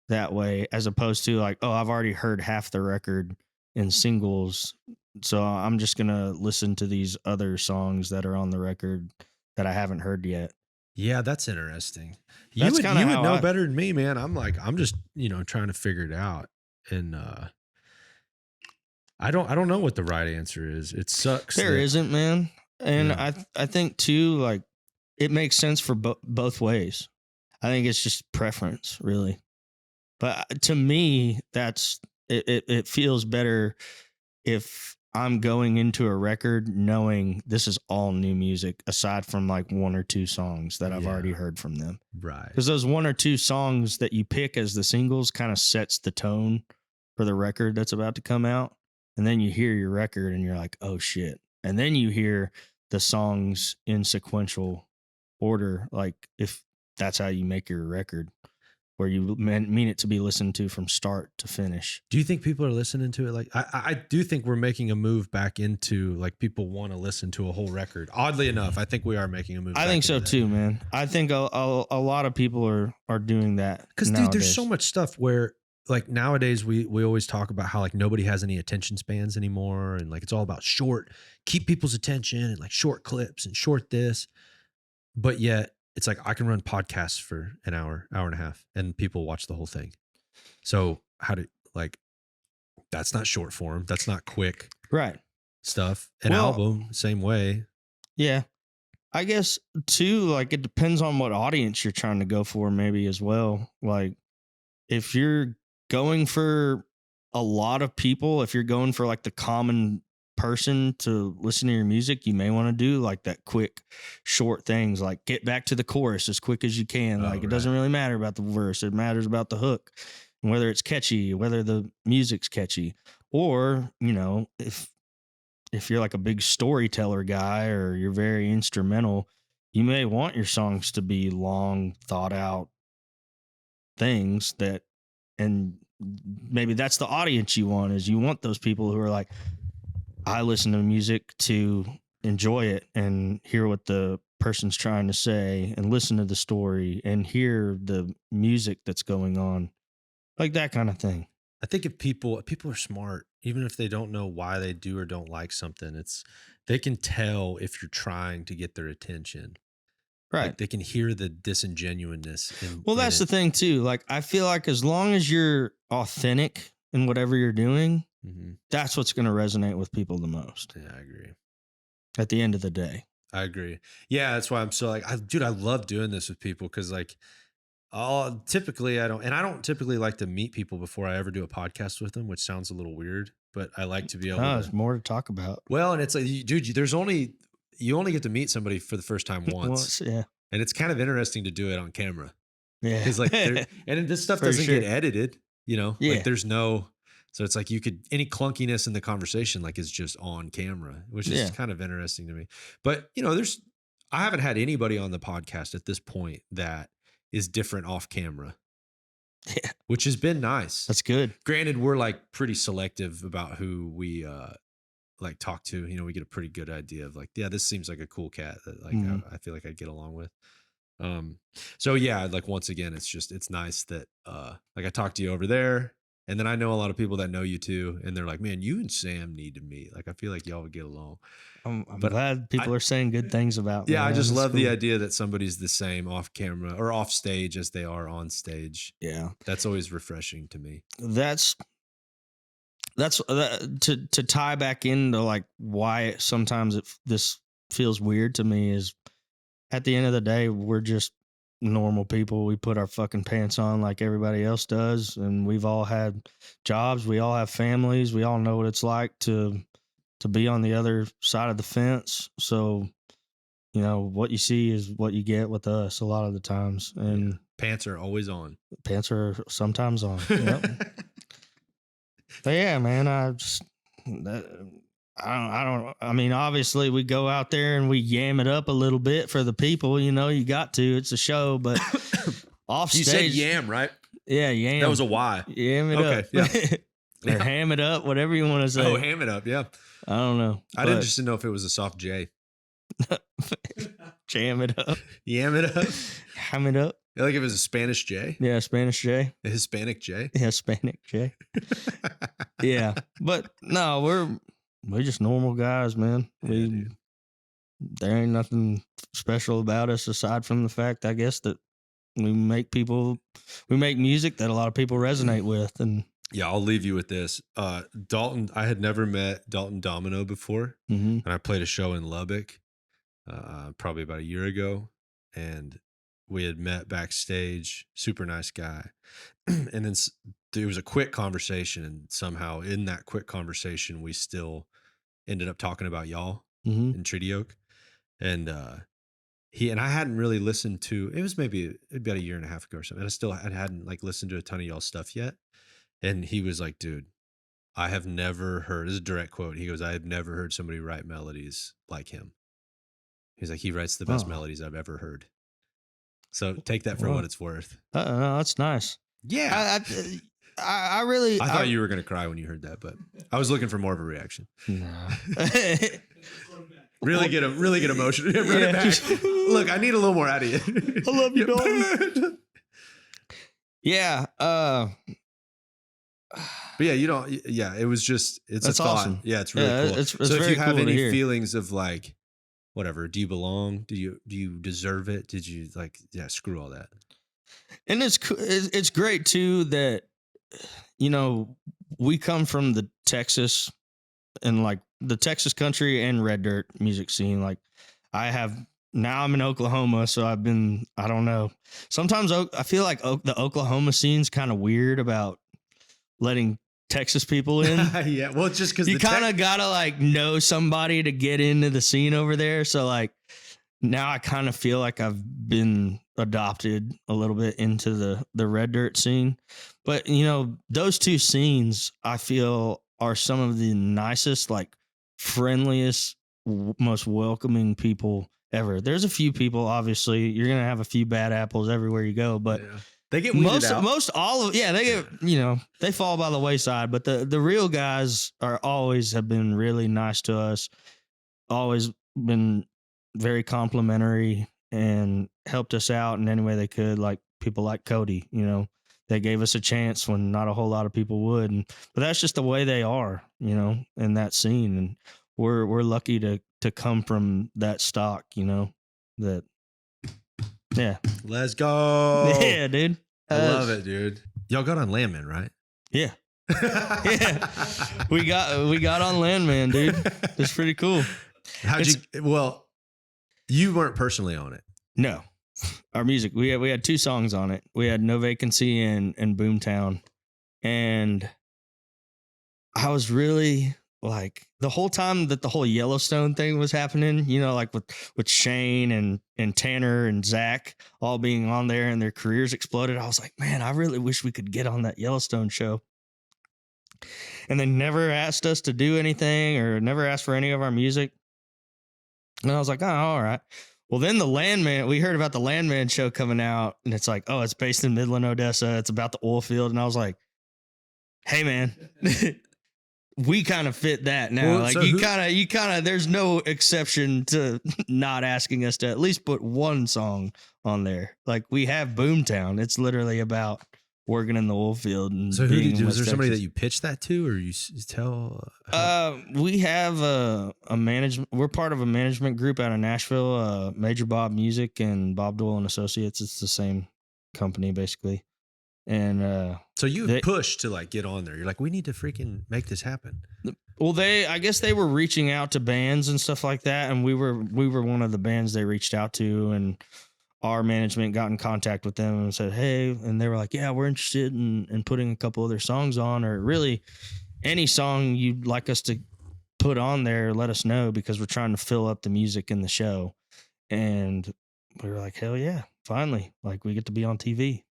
that way, as opposed to like, oh, I've already heard half the record in singles, so I'm just gonna listen to these other songs that are on the record that I haven't heard yet. Yeah, that's interesting. You would know better than me, man. I'm just, you know, trying to figure it out, and I don't know what the right answer is. It sucks. There isn't, man. And I think too, like, it makes sense for both ways. I think it's just preference, really. But to me, it feels better if I'm going into a record knowing this is all new music, aside from like 1 or 2 songs that I've already heard from them. Right. Because those 1 or 2 songs that you pick as the singles kind of sets the tone for the record that's about to come out. And then you hear your record and you're like, oh shit. And then you hear the songs in sequential order, like if that's how you make your record, where you mean it to be listened to from start to finish. Do you think people are listening to it? Like, I do think we're making a move back into like people want to listen to a whole record. Oddly enough, I think we are making a move. I think so too, man. I think a lot of people are doing that. Because dude, there's so much stuff where like nowadays we always talk about how like nobody has any attention spans anymore, and like it's all about keep people's attention and like short clips and short this. But yet it's like I can run podcasts for an hour and a half, and people watch the whole thing. So that's not short form. That's not quick. Right. Stuff. An album, same way. Yeah. I guess too, like it depends on what audience you're trying to go for maybe as well. Like if you're going for a lot of people, if you're going for like the common person to listen to your music, you may want to do like that quick short things, like get back to the chorus as quick as you can. It doesn't really matter about the verse. It matters about the hook and whether it's catchy, whether the music's catchy. Or, you know, if you're like a big storyteller guy or you're very instrumental, you may want your songs to be long, thought out things that, and maybe that's the audience you want, is you want those people who are like, I listen to music to enjoy it and hear what the person's trying to say and listen to the story and hear the music that's going on, like that kind of thing. I think if people are smart, even if they don't know why they do or don't like something, they can tell if you're trying to get their attention. Right. Like they can hear the disingenuousness. Well, that's the thing too. Like, I feel like as long as you're authentic in whatever you're doing, that's what's going to resonate with people the most. Yeah, I agree. At the end of the day. I agree. Yeah, that's why I'm so like, dude, I love doing this with people because like, I don't typically like to meet people before I ever do a podcast with them, which sounds a little weird, but I like to be able to. There's more to talk about. Well, and it's like, dude, you only get to meet somebody for the first time once. Yeah. And it's kind of interesting to do it on camera. Yeah. Because like, and this stuff doesn't get edited, like there's no, so it's like any clunkiness in the conversation, like is just on camera, which is kind of interesting to me. But I haven't had anybody on the podcast at this point that is different off camera. Yeah. Which has been nice. That's good. Granted, we're like pretty selective about who we like talk to. We get a pretty good idea of like, yeah, this seems like a cool cat that like I feel like I'd get along with. So yeah, like once again, it's nice that like I talked to you over there, and then I know a lot of people that know you too, and they're like, man, you and Sam need to meet. Like I feel like y'all would get along. I'm glad people are saying good things about me. Yeah, I just love the idea that somebody's the same off camera or off stage as they are on stage. Yeah. That's always refreshing to me. That's to tie back into like why sometimes this feels weird to me is at the end of the day, we're just normal people. We put our fucking pants on like everybody else does. And we've all had jobs. We all have families. We all know what it's like to be on the other side of the fence. So, what you see is what you get with us a lot of the times. And pants are always on. Pants are sometimes on. Yep. But yeah, man, I mean, obviously we go out there and we yam it up a little bit for the people, you got to, it's a show, but off stage. You said yam, right? Yeah. Yam. That was a Y. Yam it up. Yeah. Or ham it up, whatever you want to say. Oh, ham it up. Yeah. I don't know. I didn't just know if it was a soft J. Jam it up. Yam it up. Ham it up. Like if it was a Spanish J. Yeah, Spanish J. A Hispanic J. Yeah, Hispanic J. Yeah, but no, we're just normal guys, man. There ain't nothing special about us aside from the fact, I guess, that we make music that a lot of people resonate with. And yeah, I'll leave you with this. Dalton, I had never met Dalton Domino before, and I played a show in Lubbock probably about a year ago, and we had met backstage. Super nice guy. And then there was a quick conversation, and somehow in that quick conversation, we still ended up talking about y'all in Treaty Oak. And I hadn't really listened to, it was maybe about a year and a half ago or something. And I hadn't like listened to a ton of y'all stuff yet. And he was like, dude, I have never heard, this is a direct quote. He goes, I have never heard somebody write melodies like him. He's like, he writes the best melodies I've ever heard. So take that for what it's worth. No, that's nice. Yeah. I really, I thought you were going to cry when you heard that, but I was looking for more of a reaction. No. Really get emotional. Run it back. Look, I need a little more out of you. I love you, Dalton. Yeah. But yeah, it was just, it's That's a thought. awesome. Yeah, it's really cool. It's so if very you have cool to any hear. feelings of like, whatever, do you belong? Do you deserve it? Did you like, screw all that. And it's great too that, we come from the Texas and like the Texas country and red dirt music scene. Like now I'm in Oklahoma. So I don't know. Sometimes I feel like the Oklahoma scene's kind of weird about letting Texas people in. Yeah. Well, it's just because you kind of gotta like know somebody to get into the scene over there. So like now I kind of feel like I've been adopted a little bit into the red dirt scene. But those two scenes I feel are some of the nicest, like friendliest, most welcoming people ever. There's a few people, obviously you're going to have a few bad apples everywhere you go, but They get weeded out. They get, they fall by the wayside, but the real guys have been really nice to us, always been very complimentary and helped us out in any way they could. Like people like Cody, they gave us a chance when not a whole lot of people would. But that's just the way they are, in that scene. And we're lucky to come from that stock, that. Yeah. Let's go. Yeah, dude. I love it, dude. Y'all got on Landman, right? Yeah. Yeah. We got on Landman, dude. It's pretty cool. You weren't personally on it. No. Our music. We had 2 songs on it. We had No Vacancy and Boomtown. And I was really like the whole time that the whole Yellowstone thing was happening, like with Shane and Tanner and Zach all being on there and their careers exploded. I was like, man, I really wish we could get on that Yellowstone show. And they never asked us to do anything or never asked for any of our music. And I was like, oh, all right. Well, then we heard about the Landman show coming out, and it's like, oh, it's based in Midland, Odessa. It's about the oil field. And I was like, hey, man, we kind of fit that now. Well, like so you kind of, there's no exception to not asking us to at least put one song on there. Like we have Boomtown. It's literally about working in the oil field. And so was there somebody that you pitched that to, or you tell? We have a management. We're part of a management group out of Nashville, Major Bob Music and Bob Doyle and Associates. It's the same company basically. And so you pushed to like get on there. You're like, we need to freaking make this happen. Well, I guess they were reaching out to bands and stuff like that, and we were one of the bands they reached out to, and our management got in contact with them and said, hey, and they were like, yeah, we're interested in putting a couple of their songs on, or really any song you'd like us to put on there, let us know, because we're trying to fill up the music in the show. And we were like, hell yeah, finally, like we get to be on TV.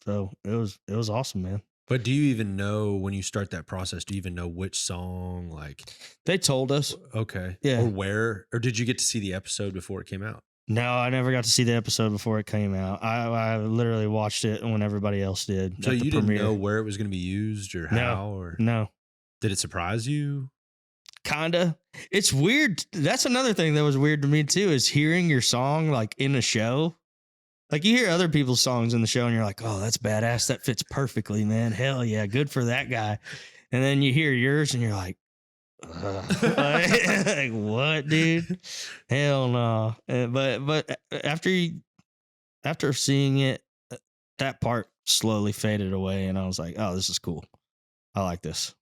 So it was awesome, man. But do you even know when you start that process? Do you even know which song? Like they told us. Okay. Yeah. Or where? Or did you get to see the episode before it came out? No, I never got to see the episode before it came out. I literally watched it when everybody else did. So you didn't know where it was going to be used or how? Or no. Did it surprise you? Kinda. It's weird. That's another thing that was weird to me too, is hearing your song like in a show. Like you hear other people's songs in the show and you're like, oh, that's badass. That fits perfectly, man. Hell yeah. Good for that guy. And then you hear yours and you're like, like what, dude? Hell no. But after seeing it, that part slowly faded away and I was like, oh, this is cool. I like this.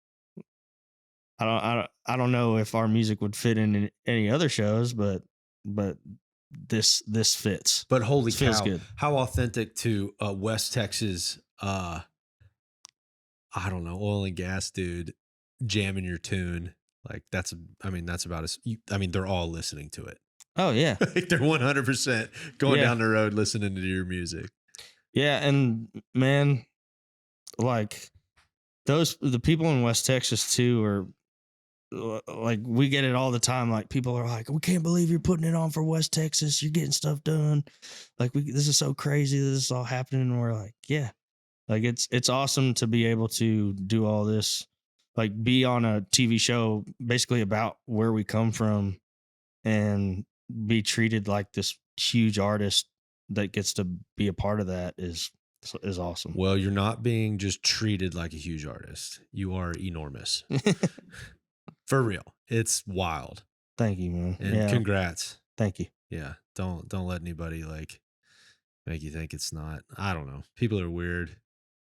I don't know if our music would fit in any other shows, but this fits. But holy cow, good. How authentic to West Texas, I don't know, oil and gas dude jamming your tune. Like that's about as, they're all listening to it. Oh yeah. Like they're 100% going down the road listening to your music. Yeah. And man, like the people in West Texas too are, like we get it all the time. Like people are like, we can't believe you're putting it on for West Texas. You're getting stuff done. Like this is so crazy that this is all happening. And we're like, yeah, like it's awesome to be able to do all this, like be on a TV show basically about where we come from and be treated like this huge artist that gets to be a part of that is awesome. Well, you're not being just treated like a huge artist. You are enormous. For real. It's wild. Thank you, man. And congrats. Thank you. Yeah. Don't let anybody like make you think it's not. I don't know. People are weird.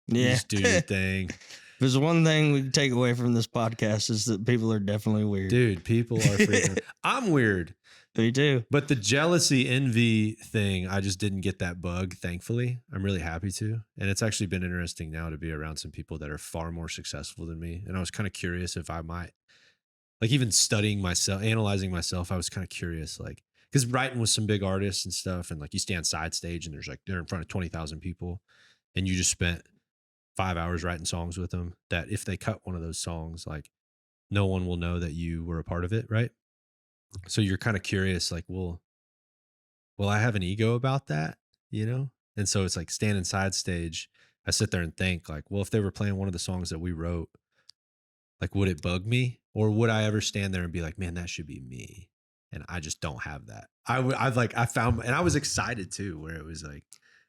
Yeah. You just do your thing. If there's one thing we can take away from this podcast is that people are definitely weird. Dude, people are freaking. I'm weird. Me too. But the jealousy, envy thing, I just didn't get that bug, thankfully. I'm really happy to. And it's actually been interesting now to be around some people that are far more successful than me. And I was kind of curious if I might. Like even studying myself, analyzing myself, I was kind of curious, like, because writing with some big artists and stuff, and like you stand side stage and there's like, they're in front of 20,000 people and you just spent 5 hours writing songs with them that if they cut one of those songs, like no one will know that you were a part of it. Right. So you're kind of curious, like, will I have an ego about that? You know? And so it's like standing side stage. I sit there and think like, well, if they were playing one of the songs that we wrote, like, would it bug me, or would I ever stand there and be like, man, that should be me? And I just don't have that. I found, and I was excited too, where it was like,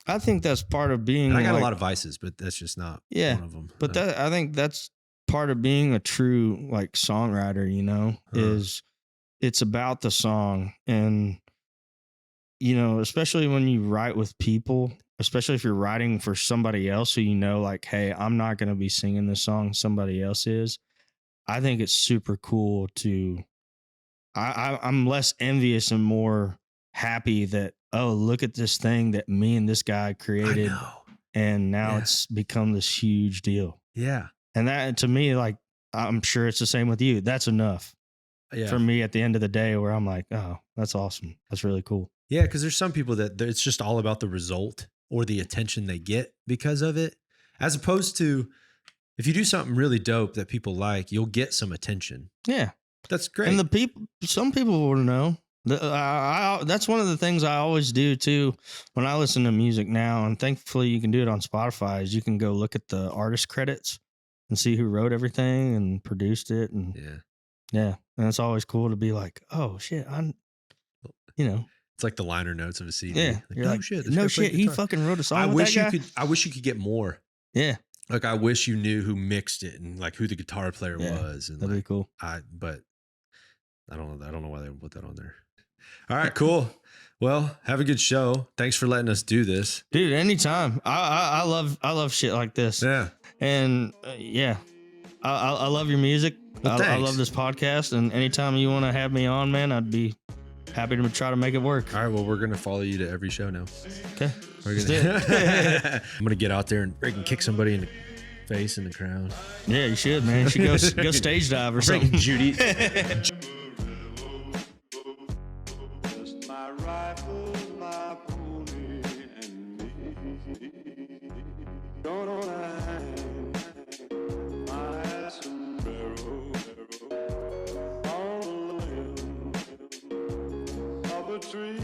I think that's part of being. and I got like, a lot of vices, but that's just not one of them. But that, I think that's part of being a true like songwriter, you know, is it's about the song. And, you know, especially when you write with people, especially if you're writing for somebody else who, you know, like, hey, I'm not going to be singing this song, somebody else is. I think it's super cool to, I'm less envious and more happy that, oh, look at this thing that me and this guy created. And now it's become this huge deal. Yeah. And that, to me, like, I'm sure it's the same with you. That's enough for me at the end of the day, where I'm like, oh, that's awesome. That's really cool. Yeah. Cause there's some people that it's just all about the result or the attention they get because of it, as opposed to if you do something really dope that people like, you'll get some attention. Yeah. That's great. And some people will know. That's one of the things I always do too when I listen to music now, and thankfully you can do it on Spotify, is you can go look at the artist credits and see who wrote everything and produced it. And and it's always cool to be like, oh shit, it's like the liner notes of a CD. Yeah, like, you're like, shit, no shit, he fucking wrote a song. I wish you could get more. Yeah, like I wish you knew who mixed it and like who the guitar player was. And that'd be cool. But I don't know why they would put that on there. All right, cool. Well, have a good show. Thanks for letting us do this, dude. Anytime. I love shit like this. Yeah. And I love your music. Well, I love this podcast. And anytime you want to have me on, man, I'd be happy to try to make it work. All right. Well, we're gonna follow you to every show now. Okay. I'm gonna get out there and freaking kick somebody in the face in the crowd. Yeah, you should, man. You should go stage dive or something. Judy. My rifle, my pony, and me. Don't my sombrero on the limb of a tree.